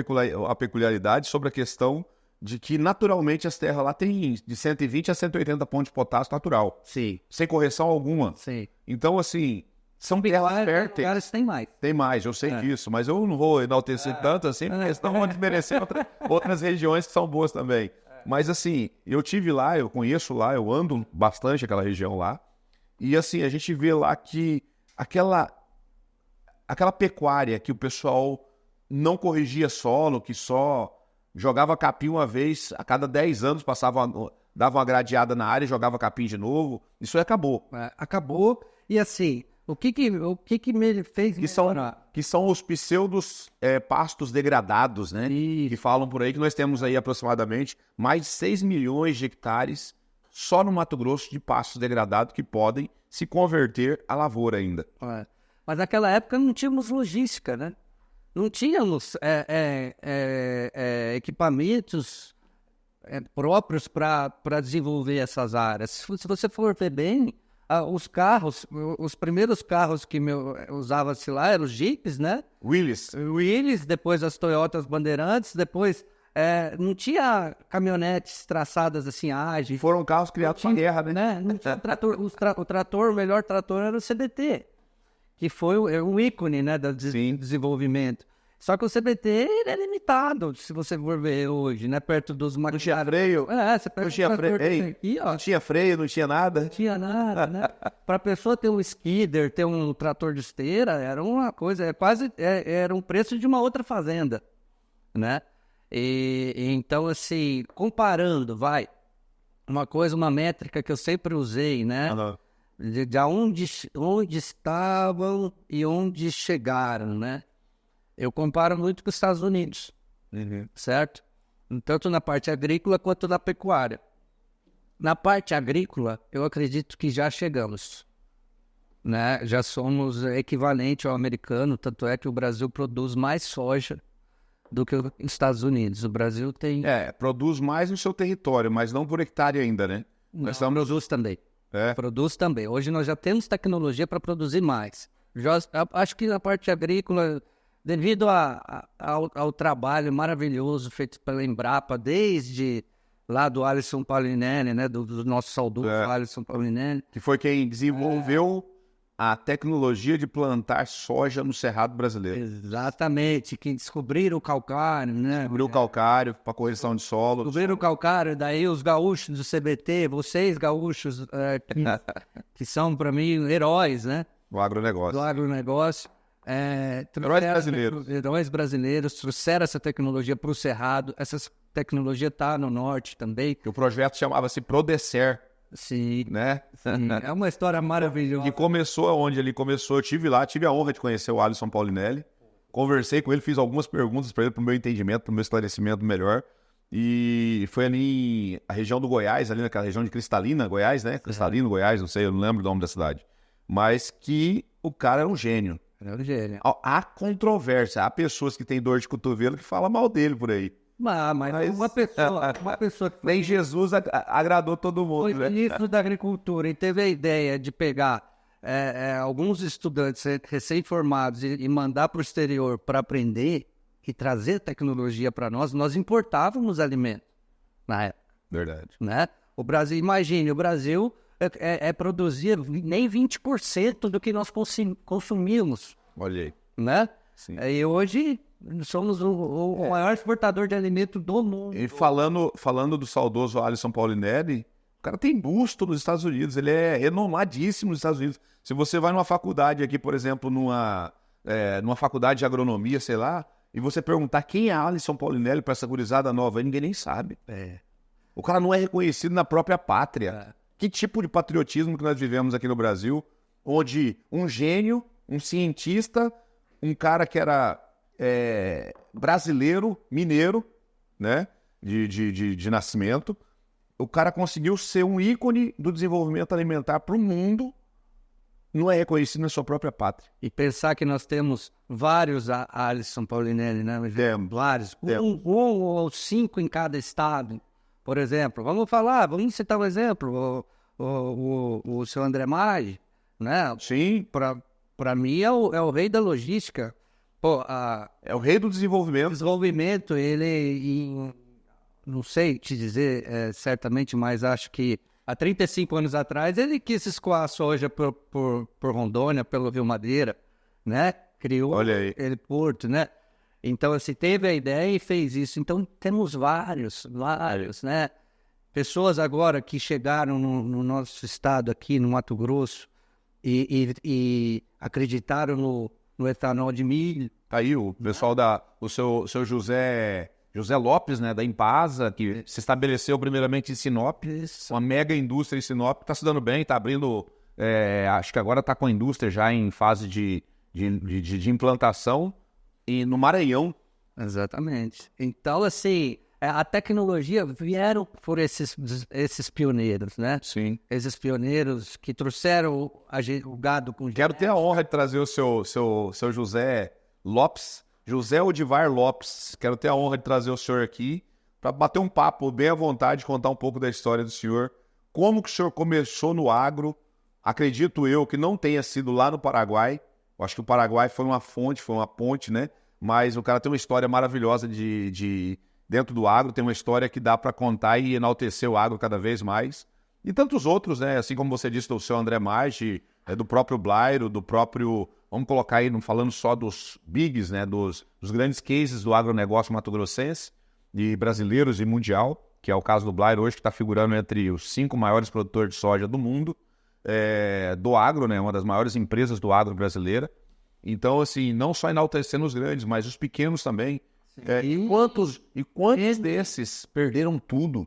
peculiaridade sobre a questão de que naturalmente as terras lá têm de 120 a 180 pontos de potássio natural. Sim. Sem correção alguma. Sim. Então, assim, são terras férteis. Tem mais. Tem mais, eu sei disso, mas eu não vou enaltecer tanto assim, porque senão vão desmerecer outras regiões que são boas também. Mas assim, eu tive lá, eu conheço lá, eu ando bastante aquela região lá, e assim, a gente vê lá que aquela pecuária que o pessoal não corrigia solo, que só jogava capim uma vez, a cada 10 anos dava uma gradeada na área e jogava capim de novo, isso aí acabou. Acabou, e assim... O que me fez melhorar? Que são os pseudos pastos degradados, né? Isso. Que falam por aí que nós temos aí aproximadamente mais de 6 milhões de hectares só no Mato Grosso de pastos degradados que podem se converter à lavoura ainda. Mas naquela época não tínhamos logística, né? Não tínhamos equipamentos próprios para desenvolver essas áreas. Se você for ver bem... os primeiros carros que usava-se lá eram os Jeeps, né? Willys, depois as Toyotas Bandeirantes, depois não tinha caminhonetes traçadas assim ágeis. Foram carros criados para guerra, né? Não tinha trator, o melhor trator era o CBT, que foi um ícone, né, do desenvolvimento. Só que o CBT ele é limitado, se você for ver hoje, né? Perto dos maquinários. Não tinha freio? Você pega não tinha freio. Aqui, ó. Não tinha freio, não tinha nada? Não tinha nada, né? Para a pessoa ter um skidder, ter um trator de esteira, era uma coisa, era um preço de uma outra fazenda, né? E então, assim, comparando, uma métrica que eu sempre usei, né? de onde estavam e onde chegaram, né? Eu comparo muito com os Estados Unidos, certo? Tanto na parte agrícola quanto na pecuária. Na parte agrícola, eu acredito que já chegamos, né? Já somos equivalente ao americano, tanto é que o Brasil produz mais soja do que os Estados Unidos. O Brasil tem... Produz mais no seu território, mas não por hectare ainda, né? Não, produz também. Produz também. Hoje nós já temos tecnologia para produzir mais. Acho que na parte agrícola, devido ao trabalho maravilhoso feito pela Embrapa, desde lá do Alisson Paulinelli, né, do nosso saudoso Alisson Paulinelli. Que foi quem desenvolveu a tecnologia de plantar soja no Cerrado brasileiro. Exatamente, que descobriram o calcário, né? Descobriu o calcário para correção de solo. Descobriram o calcário, daí os gaúchos do CBT, vocês gaúchos, que são para mim heróis, né? Do agronegócio. Do agronegócio. Heróis brasileiros. Heróis brasileiros trouxeram essa tecnologia para o Cerrado. Essa tecnologia está no norte também. O projeto chamava-se Prodecer. Sim, né? Sim. É uma história maravilhosa. E começou onde ele começou. Eu tive lá, tive a honra de conhecer o Alisson Paulinelli. Conversei com ele, fiz algumas perguntas para ele, para o meu entendimento, para o meu esclarecimento melhor. E foi ali a região do Goiás, ali naquela região de Cristalina, Goiás, né? Cristalino, Goiás, não sei, eu não lembro o nome da cidade. Mas que o cara era um gênio. Era um gênio. Há controvérsia, há pessoas que têm dor de cotovelo que falam mal dele por aí. Mas uma pessoa que nem Jesus agradou todo mundo. Foi ministro da Agricultura e teve a ideia de pegar alguns estudantes recém-formados e mandar para o exterior para aprender e trazer tecnologia para nós importávamos alimentos na época. Verdade. Né? O Brasil, imagine, o Brasil produzia nem 20% do que nós consumimos. Olha aí. Né? Sim. E hoje somos o maior exportador de alimento do mundo. E falando do saudoso Alisson Paulinelli, o cara tem busto nos Estados Unidos, ele é renomadíssimo nos Estados Unidos. Se você vai numa faculdade aqui, por exemplo, numa faculdade de agronomia, sei lá, e você perguntar quem é Alisson Paulinelli para essa gurizada nova, ninguém nem sabe. O cara não é reconhecido na própria pátria. Que tipo de patriotismo que nós vivemos aqui no Brasil, onde um gênio, um cientista, um cara que era brasileiro, mineiro, né, de nascimento, o cara conseguiu ser um ícone do desenvolvimento alimentar para o mundo, não é reconhecido na sua própria pátria. E pensar que nós temos vários Alisson Paulinelli, né? Vários, um ou 5 em cada estado, por exemplo. Vamos citar um exemplo, o seu André Maggi, né? Sim. Para mim é o rei da logística. É o rei do desenvolvimento. Desenvolvimento, ele, não sei te dizer certamente, mas acho que há 35 anos atrás ele quis escoar a soja por Rondônia, pelo Rio Madeira, né? Criou aquele porto, né? Então, assim, teve a ideia e fez isso. Então, temos vários, né? Pessoas agora que chegaram no nosso estado aqui, no Mato Grosso, e acreditaram no etanol de milho. Aí o pessoal o seu José Lopes, né, da Impasa, que se estabeleceu primeiramente em Sinop, uma mega indústria em Sinop, está se dando bem, está abrindo, acho que agora está com a indústria já em fase de implantação, e no Maranhão. Exatamente. Então, assim, a tecnologia vieram por esses pioneiros, né? Sim. Esses pioneiros que trouxeram o gado com... Quero ter a honra de trazer o seu José Lopes, José Odivar Lopes. Quero ter a honra de trazer o senhor aqui para bater um papo bem à vontade, contar um pouco da história do senhor, como que o senhor começou no agro. Acredito eu que não tenha sido lá no Paraguai. Eu acho que o Paraguai foi uma fonte, foi uma ponte, né? Mas o cara tem uma história maravilhosa dentro do agro, tem uma história que dá para contar e enaltecer o agro cada vez mais. E tantos outros, né? Assim como você disse do seu André Maggi, do próprio Blairo, do próprio... Vamos colocar aí, não falando só dos bigs, né? Dos grandes cases do agronegócio mato-grossense, e brasileiros e mundial, que é o caso do Blairo hoje, que está figurando entre os 5 maiores produtores de soja do mundo, do agro, né? Uma das maiores empresas do agro brasileira. Então, assim, não só enaltecendo os grandes, mas os pequenos também. E quantos desses perderam tudo?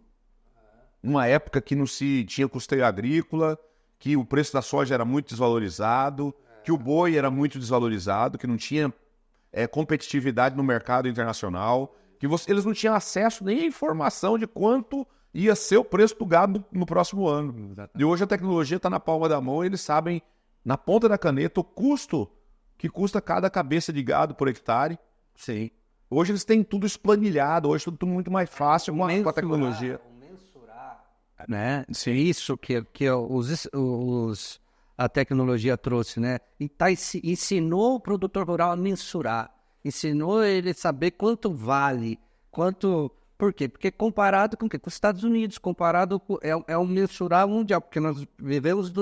Numa época que não se tinha custeio agrícola, que o preço da soja era muito desvalorizado, que o boi era muito desvalorizado, que não tinha competitividade no mercado internacional, que eles não tinham acesso nem à informação de quanto ia ser o preço do gado no próximo ano. E hoje a tecnologia está na palma da mão e eles sabem, na ponta da caneta, o custo que custa cada cabeça de gado por hectare. Sim. Hoje eles têm tudo esplanilhado, hoje tudo muito mais fácil com a tecnologia. Né? Isso que a tecnologia trouxe, né? Ensinou o produtor rural a mensurar, ensinou ele a saber quanto vale, por quê? Porque comparado com o quê? Com os Estados Unidos, comparado com, um mensurar mundial, porque nós vivemos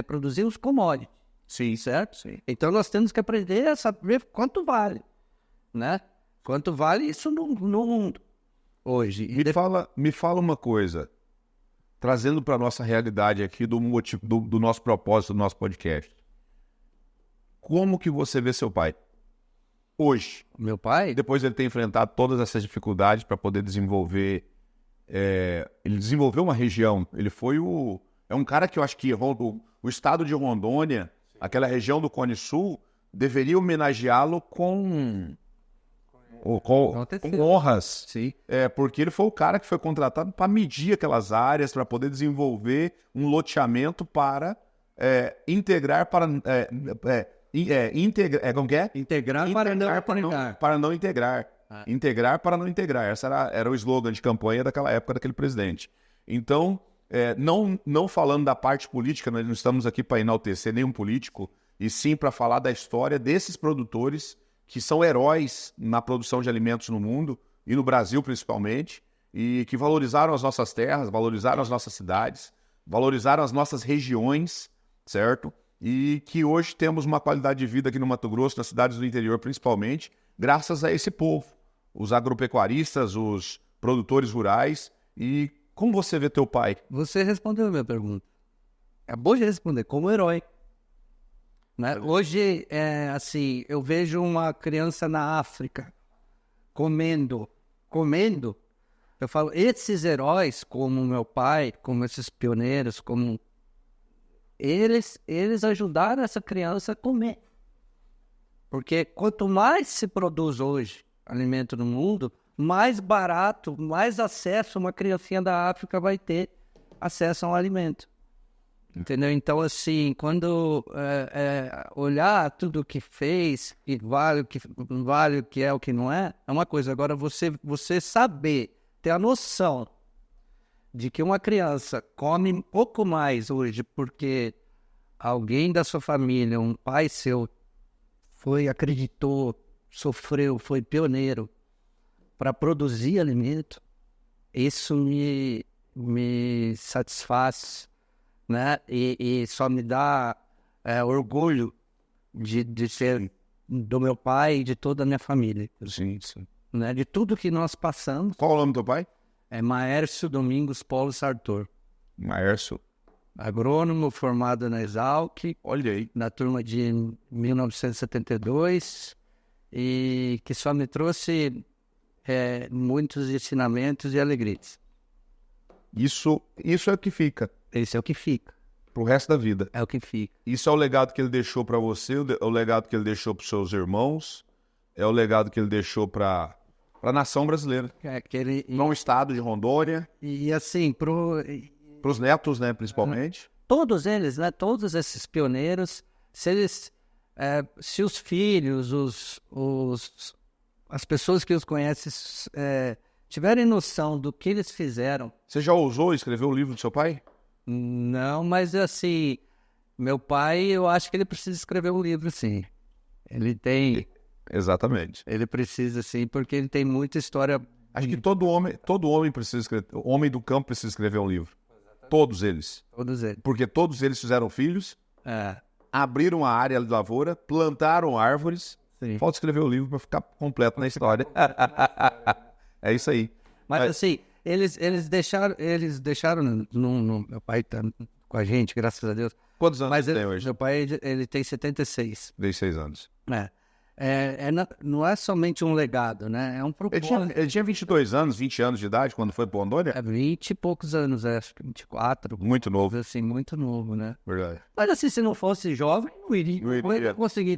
produzimos commodities. Sim, certo? Sim. Então nós temos que aprender a saber quanto vale, né? Quanto vale isso no mundo hoje. Me fala uma coisa, trazendo para a nossa realidade aqui do nosso propósito, do nosso podcast. Como que você vê seu pai hoje? Meu pai? Depois de ele ter enfrentado todas essas dificuldades para poder desenvolver... ele desenvolveu uma região. Ele foi é um cara que eu acho que o estado de Rondônia, aquela região do Cone Sul, deveria homenageá-lo com honras. Sim. Porque ele foi o cara que foi contratado para medir aquelas áreas, para poder desenvolver um loteamento para integrar para... como que é? Integrar para não integrar. Integrar para não integrar. Esse era o slogan de campanha daquela época, daquele presidente. Então, não falando da parte política, nós não estamos aqui para enaltecer nenhum político, e sim para falar da história desses produtores que são heróis na produção de alimentos no mundo, e no Brasil principalmente, e que valorizaram as nossas terras, valorizaram as nossas cidades, valorizaram as nossas regiões, certo? E que hoje temos uma qualidade de vida aqui no Mato Grosso, nas cidades do interior principalmente, graças a esse povo, os agropecuaristas, os produtores rurais. E como você vê teu pai? Você respondeu a minha pergunta. Acabou de responder, como herói. Né? Hoje, assim, eu vejo uma criança na África comendo. Eu falo, esses heróis, como meu pai, como esses pioneiros, como... Eles ajudaram essa criança a comer. Porque quanto mais se produz hoje alimento no mundo, mais barato, mais acesso uma criancinha da África vai ter acesso ao alimento. Entendeu? Então, assim, quando olhar tudo o que fez, que vale, o que não vale, o que é, o que não é uma coisa. Agora, você saber, ter a noção de que uma criança come um pouco mais hoje porque alguém da sua família, um pai seu, acreditou, sofreu, foi pioneiro para produzir alimento, isso me satisfaz, né? E só me dá orgulho de ser do meu pai e de toda a minha família. Sim, sim. Né? De tudo que nós passamos. Qual o nome do teu pai? É Maércio Domingos Paulo Sartor. Maércio. Agrônomo formado na Exalc. Olha aí. Na turma de 1972. E que só me trouxe muitos ensinamentos e alegrias. Isso é o que fica. Esse é o que fica. Pro resto da vida. É o que fica. Isso é o legado que ele deixou para você, o legado que ele deixou para seus irmãos, é o legado que ele deixou para a nação brasileira. Para um estado de Rondônia. E assim, para os netos, né, principalmente. Todos eles, né, todos esses pioneiros, se os filhos, as pessoas que os conhecem tiverem noção do que eles fizeram. Você já ousou escrever o livro do seu pai? Não, mas assim, meu pai, eu acho que ele precisa escrever um livro, sim. Ele tem... Exatamente. Ele precisa, sim, porque ele tem muita história. Acho que todo homem precisa escrever, o homem do campo precisa escrever um livro. Todos eles. Todos eles. Porque todos eles fizeram filhos, abriram a área de lavoura, plantaram árvores. Sim. Falta escrever o livro para ficar completo na história. É isso aí. Mas assim, eles deixaram meu pai tá com a gente, graças a Deus. Quantos anos você tem hoje? Meu pai, ele tem 76. 16 anos. não é somente um legado, né? É um propósito. Ele tinha 22 anos, 20 anos de idade quando foi para Rondônia? 20 e poucos anos, acho que 24. Muito novo. Assim, muito novo, né? Verdade. Mas assim, se não fosse jovem, não iria conseguir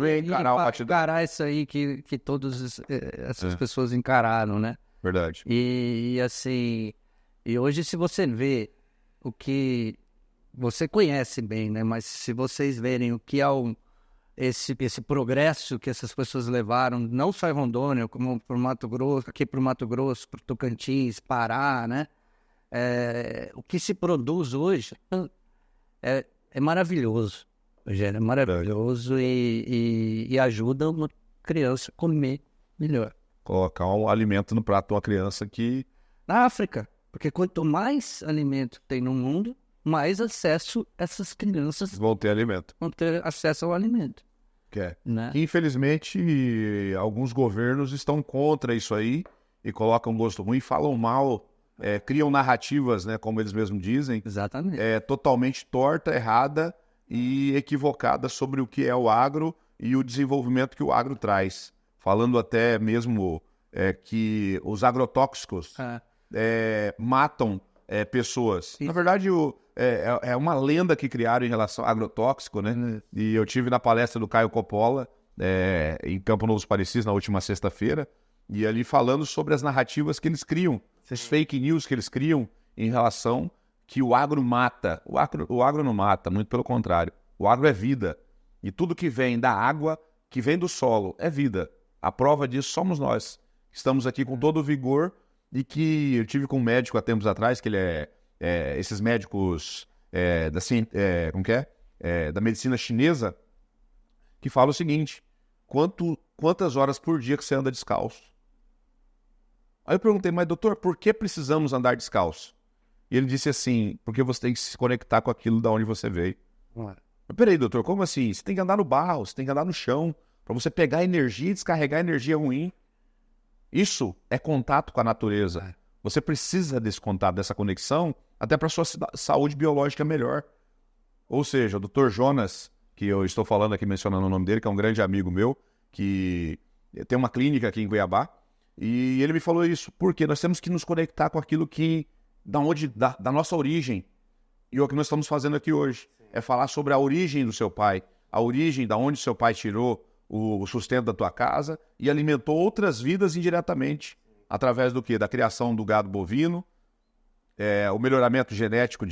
encarar isso aí que todas essas pessoas encararam, né? Verdade. E assim, e hoje se você vê o que você conhece bem, né? Mas se vocês verem o que é esse progresso que essas pessoas levaram, não só em Rondônia, como para o Mato Grosso, aqui para o Mato Grosso, para o Tocantins, Pará, né? O que se produz hoje é maravilhoso, Rogério, é maravilhoso e ajuda uma criança a comer melhor. Colocar um alimento no prato de uma criança que... Na África, porque quanto mais alimento tem no mundo, mais acesso essas crianças vão ter alimento. Vão ter acesso ao alimento. Né? Que, infelizmente, alguns governos estão contra isso aí e colocam gosto ruim, falam mal, criam narrativas, né, como eles mesmos dizem. Exatamente. Totalmente torta, errada e equivocada sobre o que é o agro e o desenvolvimento que o agro traz. Falando até mesmo que os agrotóxicos matam pessoas. Isso. Na verdade, é uma lenda que criaram em relação ao agrotóxico, né? E eu tive na palestra do Caio Coppola, em Campo Novo Parecis, na última sexta-feira, e ali falando sobre as narrativas que eles criam, essas fake news que eles criam em relação que o agro mata. O agro não mata, muito pelo contrário. O agro é vida. E tudo que vem da água, que vem do solo, é vida. A prova disso somos nós. Estamos aqui com todo o vigor e que eu tive com um médico há tempos atrás, que ele esses médicos da medicina chinesa, que fala o seguinte: quantas horas por dia que você anda descalço? Aí eu perguntei, mas doutor, por que precisamos andar descalço? E ele disse assim, porque você tem que se conectar com aquilo da onde você veio. Mas peraí, doutor, como assim? Você tem que andar no barro, você tem que andar no chão, para você pegar energia e descarregar energia ruim. Isso é contato com a natureza. Você precisa desse contato, dessa conexão, até para a sua saúde biológica melhor. Ou seja, o Dr. Jonas, que eu estou falando aqui, mencionando o nome dele, que é um grande amigo meu, que tem uma clínica aqui em Cuiabá, e ele me falou isso, porque nós temos que nos conectar com aquilo que, da nossa origem. E o que nós estamos fazendo aqui hoje é falar sobre a origem do seu pai, a origem da onde seu pai tirou o sustento da tua casa e alimentou outras vidas indiretamente, através do quê? Da criação do gado bovino, o melhoramento genético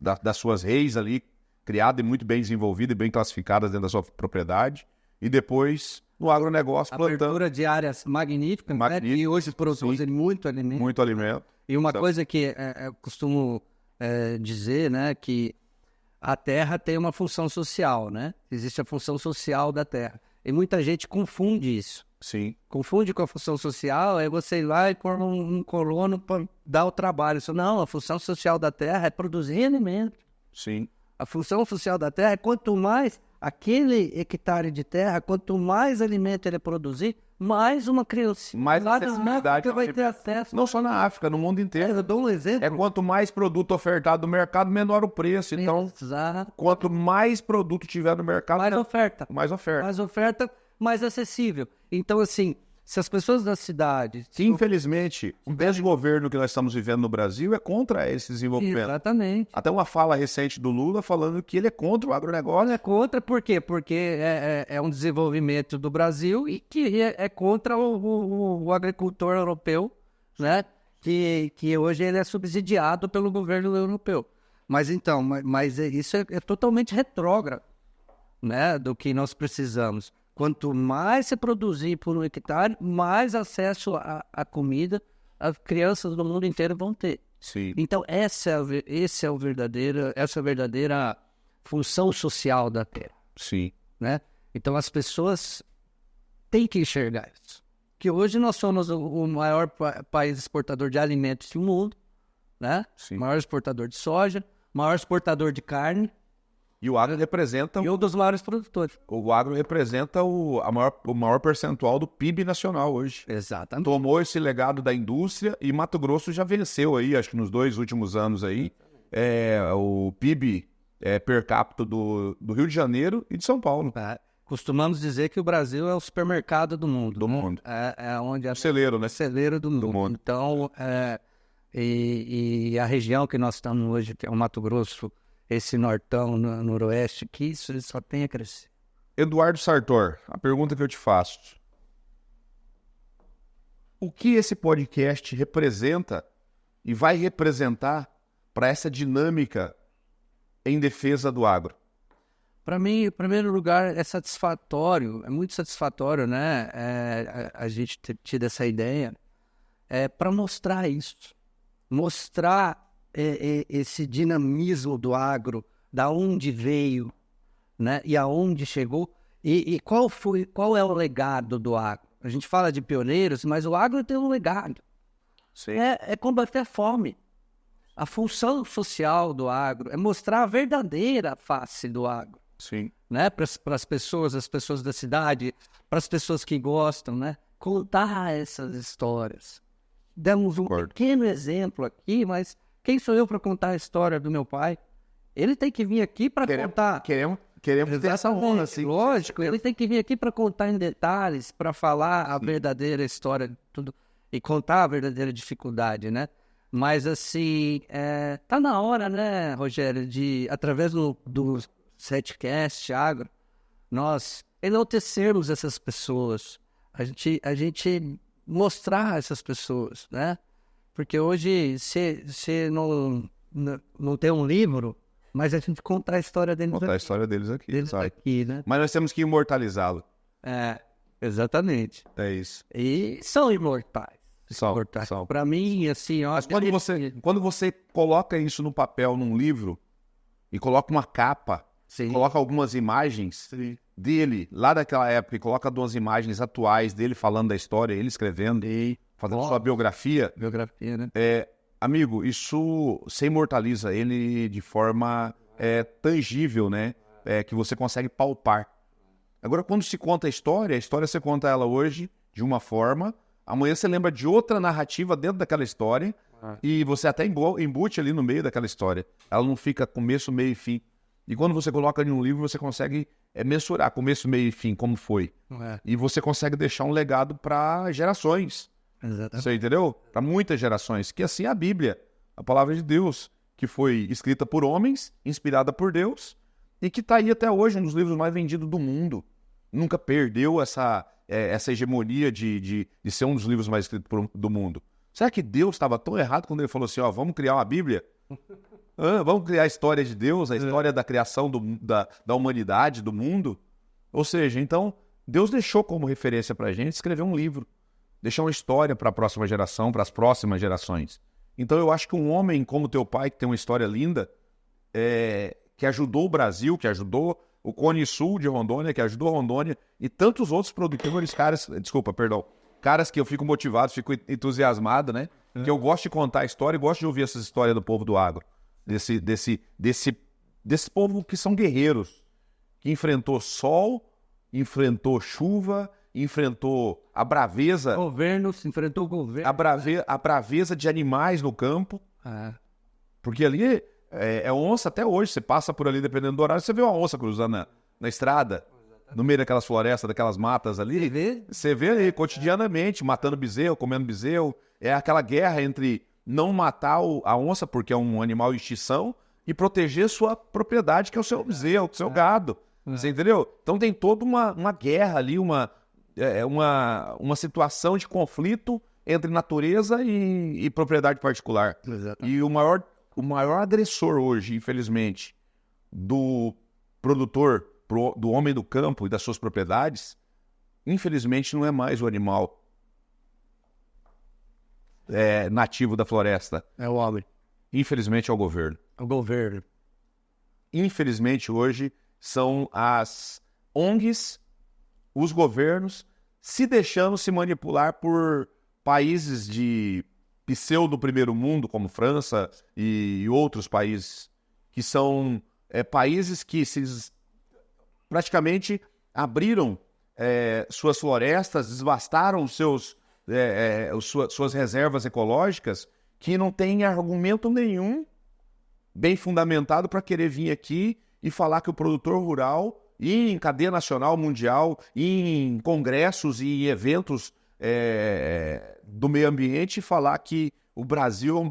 das suas reis ali, criada e muito bem desenvolvida e bem classificadas dentro da sua propriedade, e depois no agronegócio plantando. Abertura de áreas magníficas, né? E hoje produzem muito alimento. Muito alimento. E uma coisa que eu costumo dizer, né, que a terra tem uma função social, né? Existe a função social da terra. E muita gente confunde isso. Sim. Confunde com a função social, é você ir lá e pôr um colono para dar o trabalho. Não, a função social da terra é produzir alimento. Sim. A função social da terra é quanto mais aquele hectare de terra, quanto mais alimento ele produzir, mais uma criança. Mais acessibilidade vai ter acesso. Não só na África, no mundo inteiro. Eu dou um exemplo. Quanto mais produto ofertado no mercado, menor o preço. Então, quanto mais produto tiver no mercado, mais oferta. Mais oferta. Mais oferta, mais acessível. Então, assim, se as pessoas da cidade... Infelizmente, o desgoverno que nós estamos vivendo no Brasil é contra esse desenvolvimento. Exatamente. Até uma fala recente do Lula falando que ele é contra o agronegócio. É contra, por quê? Porque é um desenvolvimento do Brasil e que é contra o agricultor europeu, né? Que hoje ele é subsidiado pelo governo europeu. Mas então, isso é totalmente retrógrado, né? Do que nós precisamos. Quanto mais se produzir por um hectare, mais acesso à comida as crianças do mundo inteiro vão ter. Sim. Então, essa é a verdadeira função social da terra. Sim. Né? Então, as pessoas têm que enxergar isso. Que hoje nós somos o maior país exportador de alimentos do mundo, né? Sim. Maior exportador de soja, maior exportador de carne. E o agro representa... E um dos maiores produtores. O agro representa o maior percentual do PIB nacional hoje. Exatamente. Tomou esse legado da indústria e Mato Grosso já venceu aí, acho que nos 2 últimos anos aí, o PIB per capita do Rio de Janeiro e de São Paulo. Costumamos dizer que o Brasil é o supermercado do mundo. Do mundo. É onde é O celeiro, né? o celeiro do mundo. Então, e a região que nós estamos hoje, que é o Mato Grosso, esse nortão, noroeste, que isso só tem a crescer. Eduardo Sartor, a pergunta que eu te faço. O que esse podcast representa e vai representar para essa dinâmica em defesa do agro? Para mim, em primeiro lugar, é satisfatório, é muito satisfatório, né? A gente ter tido essa ideia para mostrar isso, mostrar esse dinamismo do agro, da onde veio, né? E aonde chegou e qual é o legado do agro. A gente fala de pioneiros, mas o agro tem um legado. Sim. É combater a fome. A função social do agro é mostrar a verdadeira face do agro. Sim. Né? Para as pessoas da cidade, para as pessoas que gostam, né? Contar essas histórias. Demos um pequeno exemplo aqui, mas quem sou eu para contar a história do meu pai? Ele tem que vir aqui para contar. Queremos ter essa honra, sim. Lógico, ele tem que vir aqui para contar em detalhes, para falar a verdadeira história de tudo e contar a verdadeira dificuldade, né? Mas assim, tá na hora, né, Rogério, de através do Setcast Agro, nós enaltecermos essas pessoas, a gente mostrar essas pessoas, né? Porque hoje você não tem um livro, mas a gente conta a história deles Contar a história deles aqui, né? Mas nós temos que imortalizá-lo. Exatamente. É isso. E são imortais. São. Para mim, assim, ó. Mas quando você coloca isso no papel, num livro, e coloca uma capa, coloca algumas imagens dele, lá daquela época, e coloca duas imagens atuais dele falando da história, ele escrevendo, fazendo sua biografia. Biografia, né? Amigo, isso você imortaliza ele de forma tangível, né? Que você consegue palpar. Agora, quando se conta a história você conta ela hoje de uma forma, amanhã você lembra de outra narrativa dentro daquela história e você até embute ali no meio daquela história. Ela não fica começo, meio e fim. E quando você coloca em um livro, você consegue mensurar começo, meio e fim, como foi. E você consegue deixar um legado para gerações. Exatamente. Você entendeu? Para muitas gerações. Que assim é a Bíblia, a palavra de Deus, que foi escrita por homens, inspirada por Deus, e que está aí até hoje, um dos livros mais vendidos do mundo. Nunca perdeu essa hegemonia de ser um dos livros mais escritos do mundo. Será que Deus estava tão errado quando ele falou assim, vamos criar uma Bíblia? Vamos criar a história de Deus, a história da criação da humanidade, do mundo? Ou seja, então, Deus deixou como referência para a gente escrever um livro. Deixar uma história para a próxima geração, para as próximas gerações. Então eu acho que um homem como teu pai, que tem uma história linda, que ajudou o Brasil, que ajudou o Cone Sul de Rondônia, que ajudou Rondônia, e tantos outros produtores, caras que eu fico motivado, fico entusiasmado, né? Que eu gosto de contar a história e gosto de ouvir essas histórias do povo do agro. Desse povo que são guerreiros, que enfrentou sol, enfrentou chuva, enfrentou a braveza... enfrentou o governo. A braveza de animais no campo. Porque ali é onça até hoje. Você passa por ali, dependendo do horário, você vê uma onça cruzando na estrada, no meio daquelas florestas, daquelas matas ali. Você vê ali cotidianamente, matando bezerro, comendo bezerro. É aquela guerra entre não matar a onça, porque é um animal em extinção, e proteger sua propriedade, que é o seu bezerro, o seu gado. Você entendeu? Então tem toda uma guerra ali, uma situação de conflito entre natureza e propriedade particular. Exatamente. E o maior agressor hoje, infelizmente, do produtor, do homem do campo e das suas propriedades, infelizmente não é mais o animal nativo da floresta. É o homem. Infelizmente é o governo. O governo. Infelizmente hoje são as ONGs, os governos, se deixando se manipular por países de pseudo primeiro mundo, como França e outros países, que são países que praticamente abriram suas florestas, desvastaram suas reservas ecológicas, que não tem argumento nenhum bem fundamentado para querer vir aqui e falar que o produtor rural ir em cadeia nacional, mundial, ir em congressos e eventos do meio ambiente e falar que o Brasil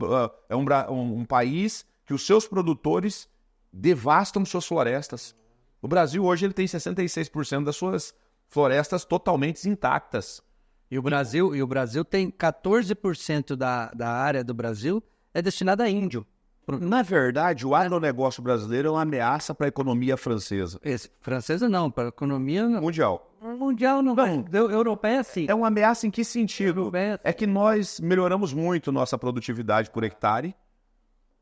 é um país que os seus produtores devastam suas florestas. O Brasil hoje ele tem 66% das suas florestas totalmente intactas. E o Brasil tem 14% da área do Brasil é destinada a índio. Na verdade, o agronegócio brasileiro é uma ameaça para a economia francesa. Francesa não, para a economia Mundial. Mundial não, europeia sim. É uma ameaça em que sentido? Europeia, É que nós melhoramos muito nossa produtividade por hectare,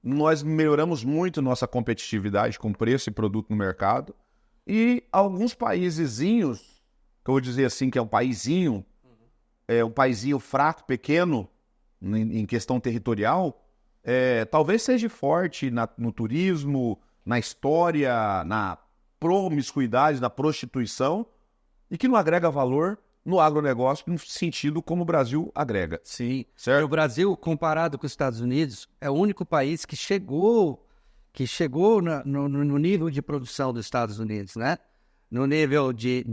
nós melhoramos muito nossa competitividade com preço e produto no mercado, e alguns paísezinhos, que eu vou dizer assim, que é um paísinho fraco, pequeno, em questão territorial, talvez seja forte no turismo, na história, na promiscuidade, na prostituição, e que não agrega valor no agronegócio no sentido como o Brasil agrega. Sim. Certo? E o Brasil, comparado com os Estados Unidos, é o único país que chegou no nível de produção dos Estados Unidos, né? No nível de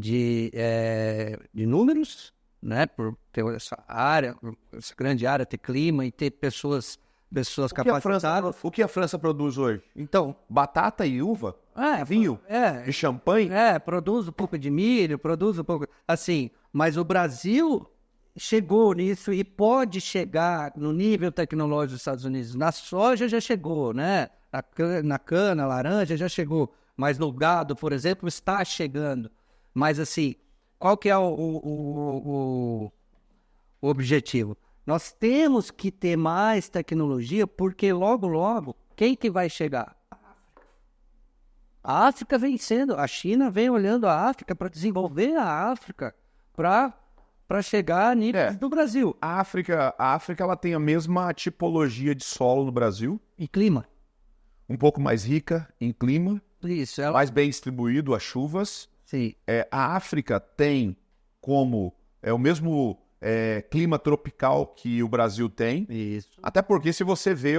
números, né? Por ter essa grande área, ter clima e ter pessoas capacitadas. O que a França produz hoje? Então, Batata e uva? Vinho? E champanhe? Produz um pouco de milho, produz um pouco... Assim, mas o Brasil chegou nisso e pode chegar no nível tecnológico dos Estados Unidos. Na soja já chegou, né? Na cana, laranja já chegou. Mas no gado, por exemplo, está chegando. Mas assim, qual que é o objetivo? Nós temos que ter mais tecnologia, porque logo, logo, quem que vai chegar? A África vem sendo, a China vem olhando a África para desenvolver a África, para chegar a níveis do Brasil. A África ela tem a mesma tipologia de solo no Brasil. E clima. Um pouco mais rica em clima. Isso. Mais bem distribuído as chuvas. Sim. A África tem como o mesmo clima tropical que o Brasil tem. Isso. Até porque se você vê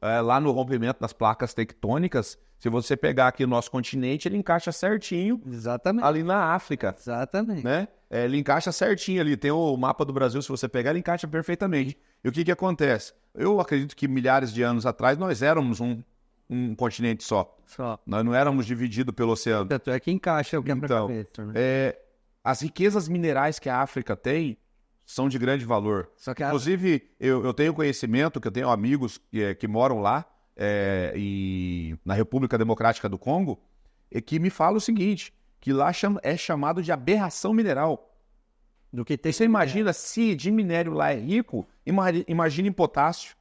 lá no rompimento das placas tectônicas, se você pegar aqui o nosso continente, ele encaixa certinho. Exatamente. Ali na África. Exatamente. Né? Ele encaixa certinho ali. Tem o mapa do Brasil, se você pegar, ele encaixa perfeitamente. E o que acontece? Eu acredito que milhares de anos atrás nós éramos um continente só. Nós não éramos divididos pelo oceano. Tanto é que encaixa o quebra-cabeça. Então, né? as riquezas minerais que a África tem são de grande valor. Só que Inclusive, eu tenho conhecimento, que eu tenho amigos que moram lá, na República Democrática do Congo, e que me falam o seguinte, que lá é chamado de aberração mineral. Do que tem. Você imagina se de minério lá é rico, imagina em potássio,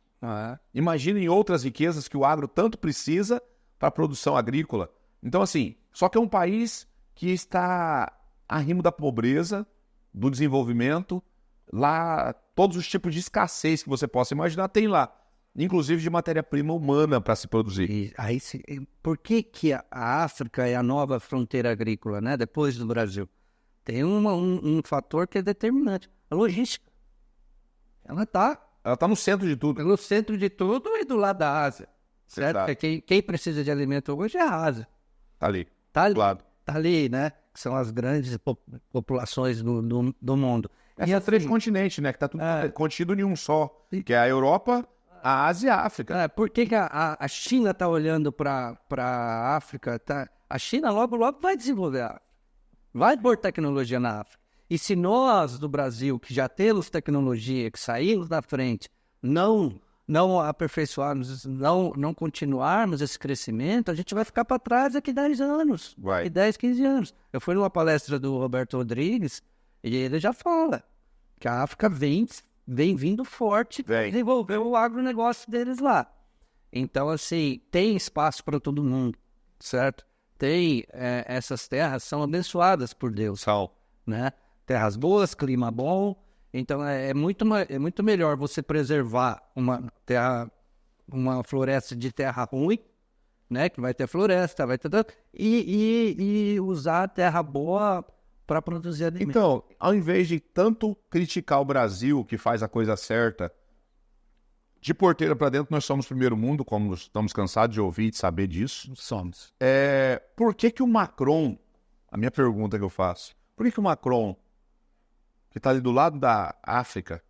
imagina em outras riquezas que o agro tanto precisa para a produção agrícola. Então, assim, só que é um país que está arrimo da pobreza, do desenvolvimento. Lá, todos os tipos de escassez que você possa imaginar tem lá. Inclusive de matéria-prima humana para se produzir. E aí, por que a África é a nova fronteira agrícola, né? Depois do Brasil? Tem um fator que é determinante. A logística. Ela está no centro de tudo. No centro de tudo e do lado da Ásia. Certo? Porque quem precisa de alimento hoje é a Ásia. Tá ali. Do lado. Tá ali, né? Que são as grandes populações do mundo. Essa três continentes, né? Que tá tudo contido em um só. Que é a Europa, a Ásia e a África. Por que a China está olhando para a África? A China logo vai desenvolver a África. Vai pôr tecnologia na África. E se nós, do Brasil, que já temos tecnologia, que saímos da frente, não aperfeiçoarmos, não continuarmos esse crescimento, a gente vai ficar para trás daqui 10 anos. Daqui 10, 15 anos. Eu fui numa palestra do Roberto Rodrigues e ele já fala que a África vem vindo forte para desenvolver o agronegócio deles lá. Então, assim, tem espaço para todo mundo, certo? Essas terras são abençoadas por Deus. Né? Terras boas, clima bom. Então, é muito melhor você preservar uma floresta de terra ruim, né? Que vai ter floresta, vai ter... E usar a terra boa para produzir alimento. Então, ao invés de tanto criticar o Brasil, que faz a coisa certa, de porteira para dentro, nós somos primeiro mundo, como estamos cansados de ouvir e de saber disso. Somos. Por que o Macron a minha pergunta que eu faço, por que o Macron, que está ali do lado da África,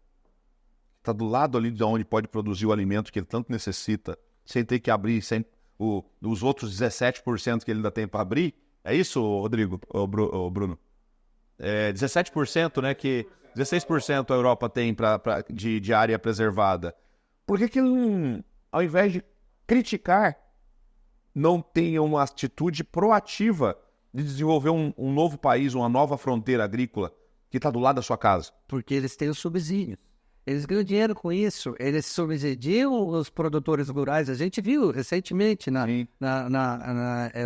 está do lado ali de onde pode produzir o alimento que ele tanto necessita, sem ter que abrir os outros 17% que ele ainda tem para abrir? É isso, Rodrigo, ou Bruno? 17%, né, que 16% a Europa tem de área preservada. Por que ele, ao invés de criticar, não tem uma atitude proativa de desenvolver um novo país, uma nova fronteira agrícola que está do lado da sua casa? Porque eles têm os subsídios. Eles ganham dinheiro com isso. Eles subsidiam os produtores rurais. A gente viu recentemente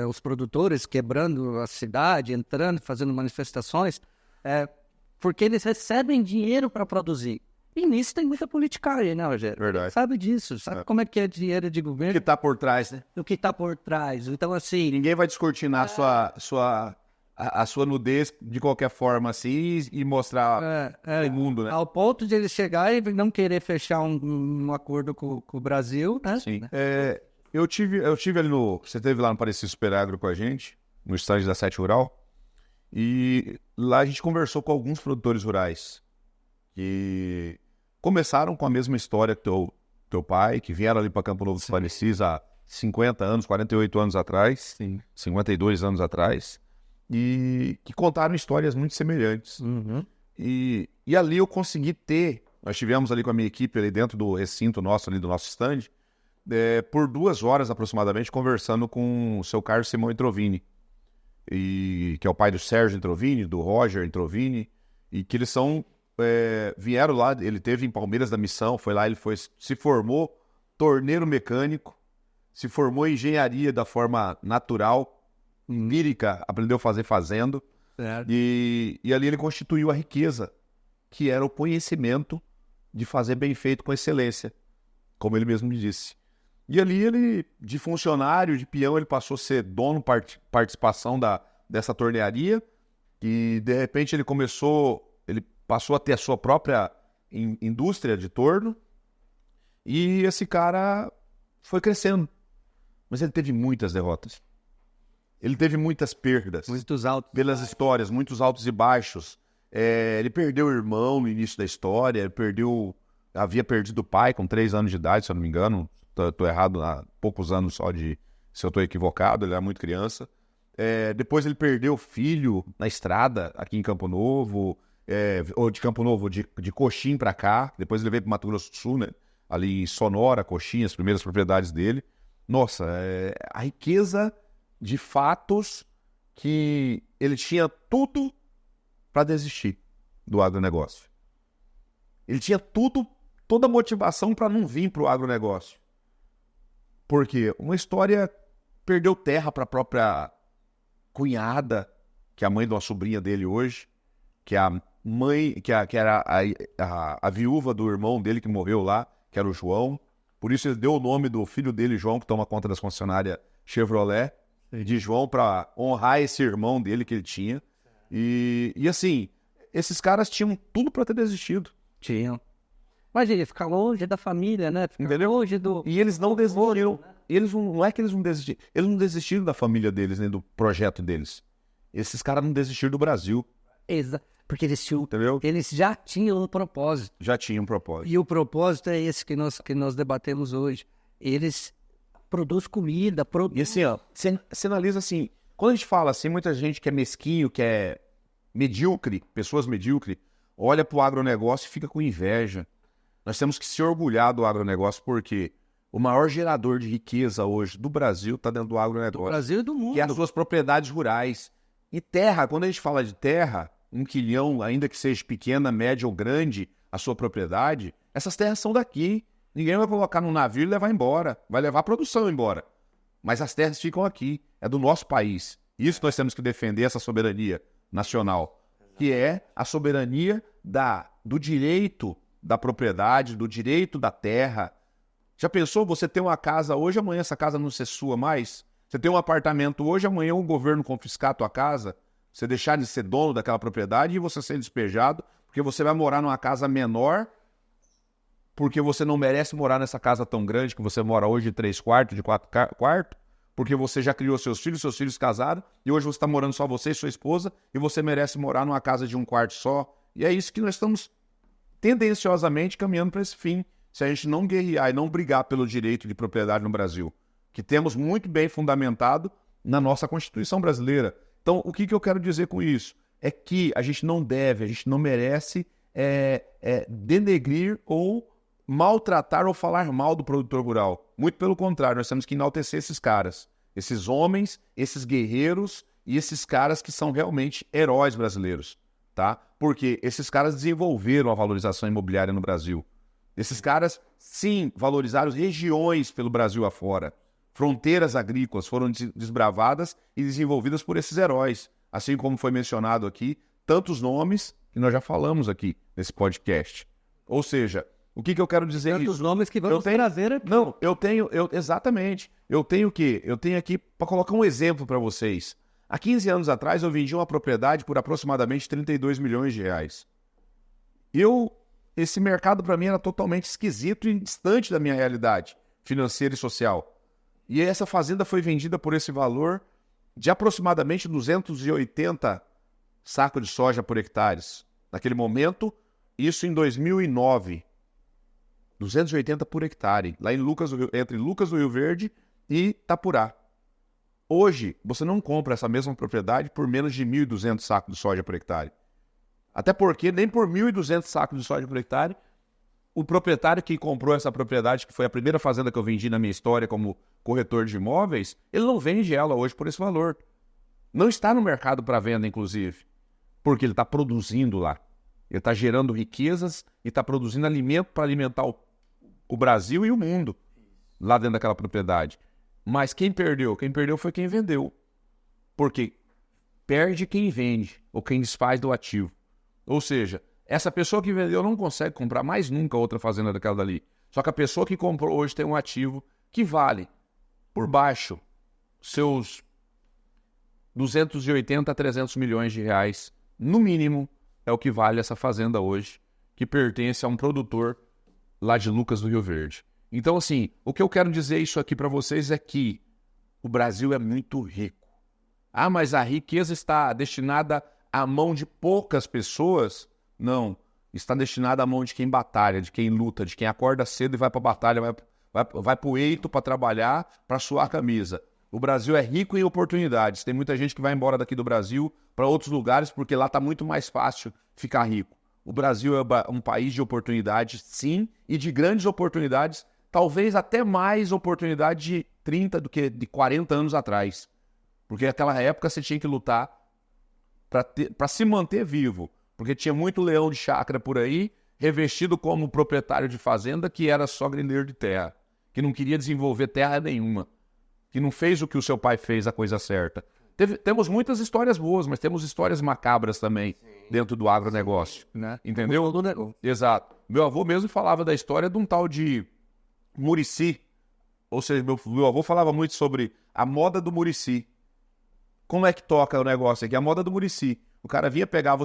os produtores quebrando a cidade, entrando, fazendo manifestações, porque eles recebem dinheiro para produzir. E nisso tem muita politicagem, né, Rogério? Verdade. Sabe disso, sabe como é que é dinheiro de governo. O que está por trás, né? O que está por trás. Então, assim... Ninguém vai descortinar a sua nudez de qualquer forma, assim, e mostrar o mundo, né? Ao ponto de eles chegarem e não querer fechar um acordo com o Brasil, né? Sim. Eu tive ali Você esteve lá no Parecido Superagro com a gente, no estádio da Sete Rural, e lá a gente conversou com alguns produtores rurais que começaram com a mesma história que teu pai, que vieram ali para Campo Novo dos Parecidos há 50 anos, 48 anos atrás, 52 anos atrás, e que contaram histórias muito semelhantes. Uhum. E ali eu consegui nós estivemos ali com a minha equipe ali dentro do recinto nosso, ali do nosso stand, por 2 horas aproximadamente, conversando com o seu Carlos Simão Introvini, que é o pai do Sérgio Introvini, do Roger Introvini, e que eles vieram lá, ele teve em Palmeiras da Missão, foi lá, se formou torneiro mecânico, se formou em engenharia da forma natural, lírica, aprendeu a fazer fazendo, e ali ele constituiu a riqueza, que era o conhecimento de fazer bem feito com excelência, como ele mesmo me disse. E ali ele, de funcionário, de peão, ele passou a ser dono, participação dessa tornearia, e de repente ele passou a ter a sua própria indústria de torno, e esse cara foi crescendo. Mas ele teve muitas derrotas. Ele teve muitas perdas. Muitos altos. Pelas histórias, muitos altos e baixos. Ele perdeu o irmão no início da história, havia perdido o pai com 3 anos de idade, se eu não me engano. Estou errado há poucos anos só se eu estou equivocado, ele era muito criança. Depois ele perdeu o filho na estrada, aqui em Campo Novo, ou de Campo Novo, de Coxim para cá. Depois ele veio para Mato Grosso do Sul, né? Ali em Sonora, Coxim, as primeiras propriedades dele. Nossa, a riqueza de fatos que ele tinha tudo para desistir do agronegócio. Ele tinha toda a motivação para não vir para o agronegócio. Porque uma história perdeu terra para a própria cunhada, que é a mãe de uma sobrinha dele hoje, que é a mãe, que era a viúva do irmão dele que morreu lá, que era o João. Por isso ele deu o nome do filho dele, João, que toma conta das concessionárias Chevrolet, de João, para honrar esse irmão dele que ele tinha. E assim, esses caras tinham tudo para ter desistido. Tinham. Imagina, ficar longe da família, né? Ficar Entendeu? longe do... E eles não desistiram. Não é que eles não desistiram. Eles não desistiram da família deles, nem do projeto deles. Esses caras não desistiram do Brasil. Exato. Porque Entendeu? eles já tinham um propósito. Já tinham um propósito. E o propósito é esse que nós debatemos hoje. Eles produzem comida, E assim, ó, você analisa assim, quando a gente fala assim, muita gente que é mesquinho, que é medíocre, pessoas medíocres, olha pro agronegócio e fica com inveja. Nós temos que se orgulhar do agronegócio, porque o maior gerador de riqueza hoje do Brasil está dentro do agronegócio. Do Brasil e do mundo. Que é as suas propriedades rurais. E terra, quando a gente fala de terra, 1 quilhão, ainda que seja pequena, média ou grande, a sua propriedade, essas terras são daqui. Ninguém vai colocar num navio e levar embora. Vai levar a produção embora. Mas as terras ficam aqui. É do nosso país. Isso nós temos que defender, essa soberania nacional. Que é a soberania do direito da propriedade, do direito da terra. Já pensou você ter uma casa hoje, amanhã essa casa não ser sua mais? Você tem um apartamento hoje, amanhã o governo confiscar a tua casa, você deixar de ser dono daquela propriedade e você ser despejado, porque você vai morar numa casa menor, porque você não merece morar nessa casa tão grande que você mora hoje de 3 quartos, de 4 quartos, porque você já criou seus filhos casaram, e hoje você está morando só você e sua esposa, e você merece morar numa casa de um quarto só. E é isso que nós estamos tendenciosamente caminhando para esse fim, se a gente não guerrear e não brigar pelo direito de propriedade no Brasil, que temos muito bem fundamentado na nossa Constituição brasileira. Então, o que eu quero dizer com isso? É que a gente não deve, a gente não merece denegrir ou maltratar ou falar mal do produtor rural. Muito pelo contrário, nós temos que enaltecer esses caras, esses homens, esses guerreiros e esses caras que são realmente heróis brasileiros, tá? Porque esses caras desenvolveram a valorização imobiliária no Brasil. Esses caras, sim, valorizaram regiões pelo Brasil afora. Fronteiras agrícolas foram desbravadas e desenvolvidas por esses heróis. Assim como foi mencionado aqui, tantos nomes que nós já falamos aqui nesse podcast. Ou seja, o que eu quero dizer Tantos isso? nomes que vamos trazer aqui. Não, exatamente. Eu tenho o quê? Eu tenho aqui para colocar um exemplo para vocês. Há 15 anos atrás, eu vendi uma propriedade por aproximadamente 32 milhões de reais. Esse mercado para mim era totalmente esquisito e distante da minha realidade financeira e social. E essa fazenda foi vendida por esse valor de aproximadamente 280 sacos de soja por hectares. Naquele momento, isso em 2009. 280 por hectare, lá entre Lucas do Rio Verde e Itapurá. Hoje, você não compra essa mesma propriedade por menos de 1.200 sacos de soja por hectare. Até porque nem por 1.200 sacos de soja por hectare, o proprietário que comprou essa propriedade, que foi a primeira fazenda que eu vendi na minha história como corretor de imóveis, ele não vende ela hoje por esse valor. Não está no mercado para venda, inclusive, porque ele está produzindo lá. Ele está gerando riquezas e está produzindo alimento para alimentar o Brasil e o mundo lá dentro daquela propriedade. Mas quem perdeu? Quem perdeu foi quem vendeu. Porque perde quem vende ou quem desfaz do ativo. Ou seja, essa pessoa que vendeu não consegue comprar mais nunca outra fazenda daquela dali. Só que a pessoa que comprou hoje tem um ativo que vale por baixo seus 280 a 300 milhões de reais. No mínimo, é o que vale essa fazenda hoje, que pertence a um produtor lá de Lucas do Rio Verde. Então, assim, o que eu quero dizer isso aqui para vocês é que o Brasil é muito rico. Ah, mas a riqueza está destinada à mão de poucas pessoas? Não. Está destinada à mão de quem batalha, de quem luta, de quem acorda cedo e vai para a batalha, vai para o eito para trabalhar, para suar a camisa. O Brasil é rico em oportunidades. Tem muita gente que vai embora daqui do Brasil para outros lugares porque lá está muito mais fácil ficar rico. O Brasil é um país de oportunidades, sim, e de grandes oportunidades, talvez até mais oportunidade de 30 do que de 40 anos atrás. Porque naquela época você tinha que lutar para se manter vivo. Porque tinha muito leão de chácara por aí, revestido como proprietário de fazenda, que era só grileiro de terra, que não queria desenvolver terra nenhuma, que não fez o que o seu pai fez, a coisa certa. Temos muitas histórias boas, mas temos histórias macabras também, sim, dentro do agronegócio. Sim, né? Entendeu? Exato. Meu avô mesmo falava da história de um tal de Murici. Ou seja, meu avô falava muito sobre a moda do Murici. Como é que toca o negócio aqui? A moda do Murici. O cara vinha, pegava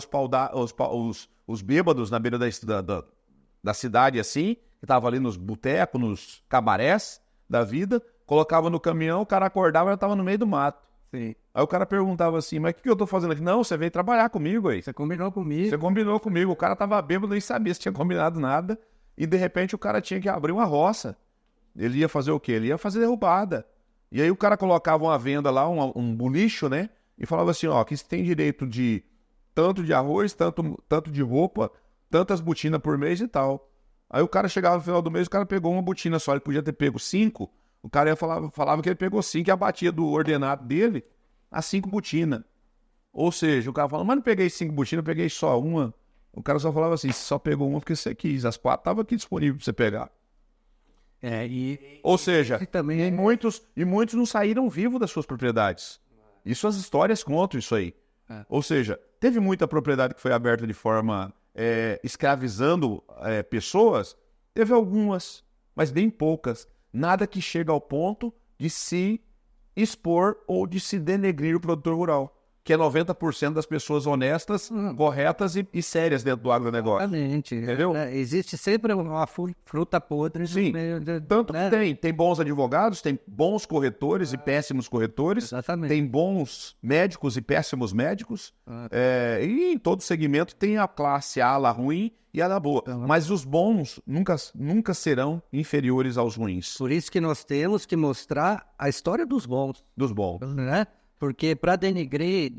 os bêbados na beira da cidade, assim, que estavam ali nos botecos, nos cabarés da vida, colocava no caminhão, o cara acordava e já estava no meio do mato. Sim. Aí o cara perguntava assim, mas o que eu tô fazendo aqui? Não, você veio trabalhar comigo aí. Você combinou comigo. Você combinou comigo. O cara tava bêbado, nem sabia se tinha combinado nada. E de repente o cara tinha que abrir uma roça. Ele ia fazer o quê? Ele ia fazer derrubada. E aí o cara colocava uma venda lá, um bulicho, né? E falava assim, ó, aqui você tem direito de tanto de arroz, tanto de roupa, tantas botinas por mês e tal. Aí o cara chegava no final do mês, o cara pegou uma botina só, ele podia ter pego 5. O cara falava que ele pegou 5 e abatia do ordenado dele a 5 botinas. Ou seja, o cara falava, mas não peguei 5 botinas, eu peguei só uma. O cara só falava assim, você só pegou uma porque você quis, as 4 estavam aqui disponíveis para você pegar. Ou seja, também muitos não saíram vivos das suas propriedades. E suas histórias contam isso aí. Ou seja, teve muita propriedade que foi aberta de forma escravizando pessoas. Teve algumas, mas bem poucas. Nada que chega ao ponto de se expor ou de se denegrir o produtor rural. que é 90% das pessoas honestas, corretas e sérias dentro do agronegócio. Exatamente. Entendeu? Existe sempre uma fruta podre. Sim, tanto que tem bons advogados, tem bons corretores e péssimos corretores, Exatamente. tem bons médicos e péssimos médicos, e em todo segmento tem a classe A lá ruim e a lá boa. Mas os bons nunca serão inferiores aos ruins. Por isso que nós temos que mostrar a história dos bons, Dos bons. né? Porque para denegrir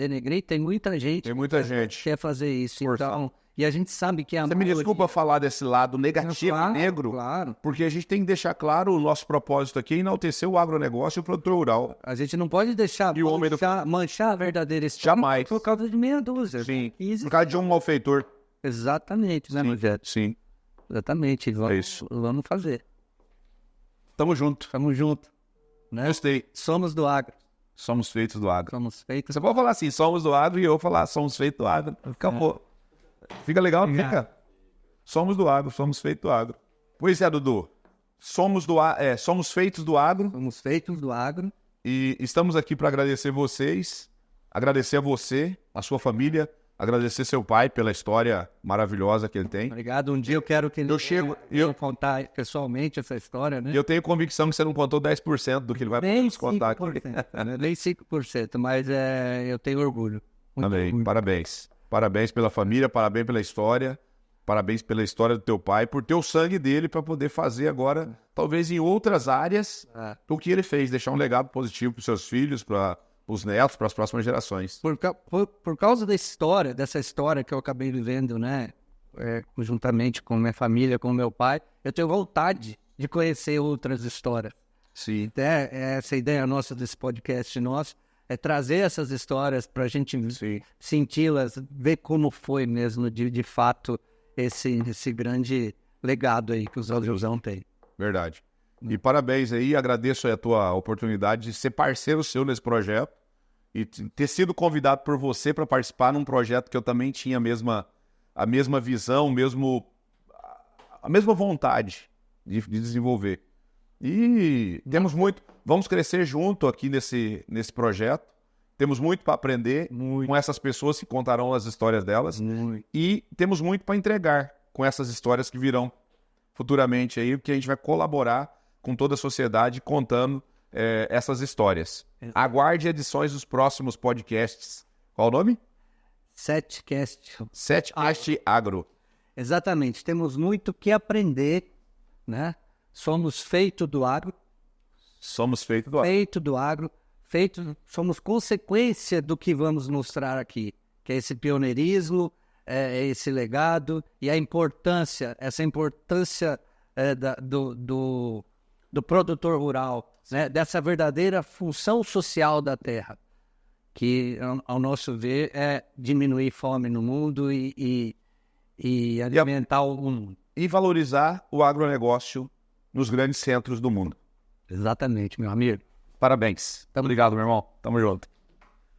tem muita gente Tem muita que gente. quer fazer isso. Forçar. Então, e a gente sabe que a Você me desculpa falar desse lado negativo Claro, e negro, claro. porque a gente tem que deixar claro o nosso propósito aqui, enaltecer o agronegócio e o produtor rural. A gente não pode deixar E o homem do- manchar a verdadeira história Jamais. por causa de meia dúzia. Sim, Isso. por causa de um malfeitor. Exatamente, né, Rogério? Sim. Exatamente. Vamos, isso. Vamos fazer. Tamo junto. Tamo junto. Né? Gostei. Somos do agro. Somos feitos do agro. Somos feitos. Você pode falar assim, somos do agro, e eu falar, somos feitos do agro. Acabou. Fica legal? Fica. Somos do agro, somos feitos do agro. Pois é, Dudu. Somos feitos do agro Somos feitos do agro. e estamos aqui para agradecer vocês, agradecer a você, a sua família, agradecer seu pai pela história maravilhosa que ele tem. Obrigado. Um dia eu quero que eu- contar pessoalmente essa história, né? E eu tenho convicção que você não contou 10% do que ele vai Nem nos contar aqui. 5%, né? Nem 5%, mas eu tenho orgulho. Muito Amém. orgulho. Parabéns. Parabéns pela família, parabéns pela história. Parabéns pela história do teu pai, por ter o sangue dele para poder fazer agora, talvez em outras áreas, o que ele fez, deixar um legado positivo para os seus filhos, para os netos, para as próximas gerações. Por causa dessa história que eu acabei vivendo, né? Juntamente com minha família, com meu pai, eu tenho vontade de conhecer outras histórias. Sim. Até essa ideia nossa desse podcast nosso é trazer essas histórias para a gente Sim. senti-las, ver como foi mesmo, de fato, esse grande legado aí que os Audiozão têm. Verdade. E parabéns aí, agradeço aí a tua oportunidade de ser parceiro seu nesse projeto e ter sido convidado por você para participar num projeto que eu também tinha a mesma visão, a mesma vontade de desenvolver. E vamos crescer junto aqui nesse projeto. Temos muito para aprender com essas pessoas que contarão as histórias delas. E temos muito para entregar com essas histórias que virão futuramente aí, porque a gente vai colaborar com toda a sociedade contando essas histórias. Aguarde edições dos próximos podcasts. Qual o nome? Setcast. Setcast Agro. Exatamente. Temos muito que aprender, né? Somos feito do agro. Somos feitos do agro. Feito do agro. Somos consequência do que vamos mostrar aqui, que é esse pioneirismo, esse legado e essa importância do produtor rural, né? Dessa verdadeira função social da terra, que, ao nosso ver, é diminuir fome no mundo e alimentar o mundo. E valorizar o agronegócio nos grandes centros do mundo. Exatamente, meu amigo. Parabéns. Obrigado, meu irmão. Tamo junto.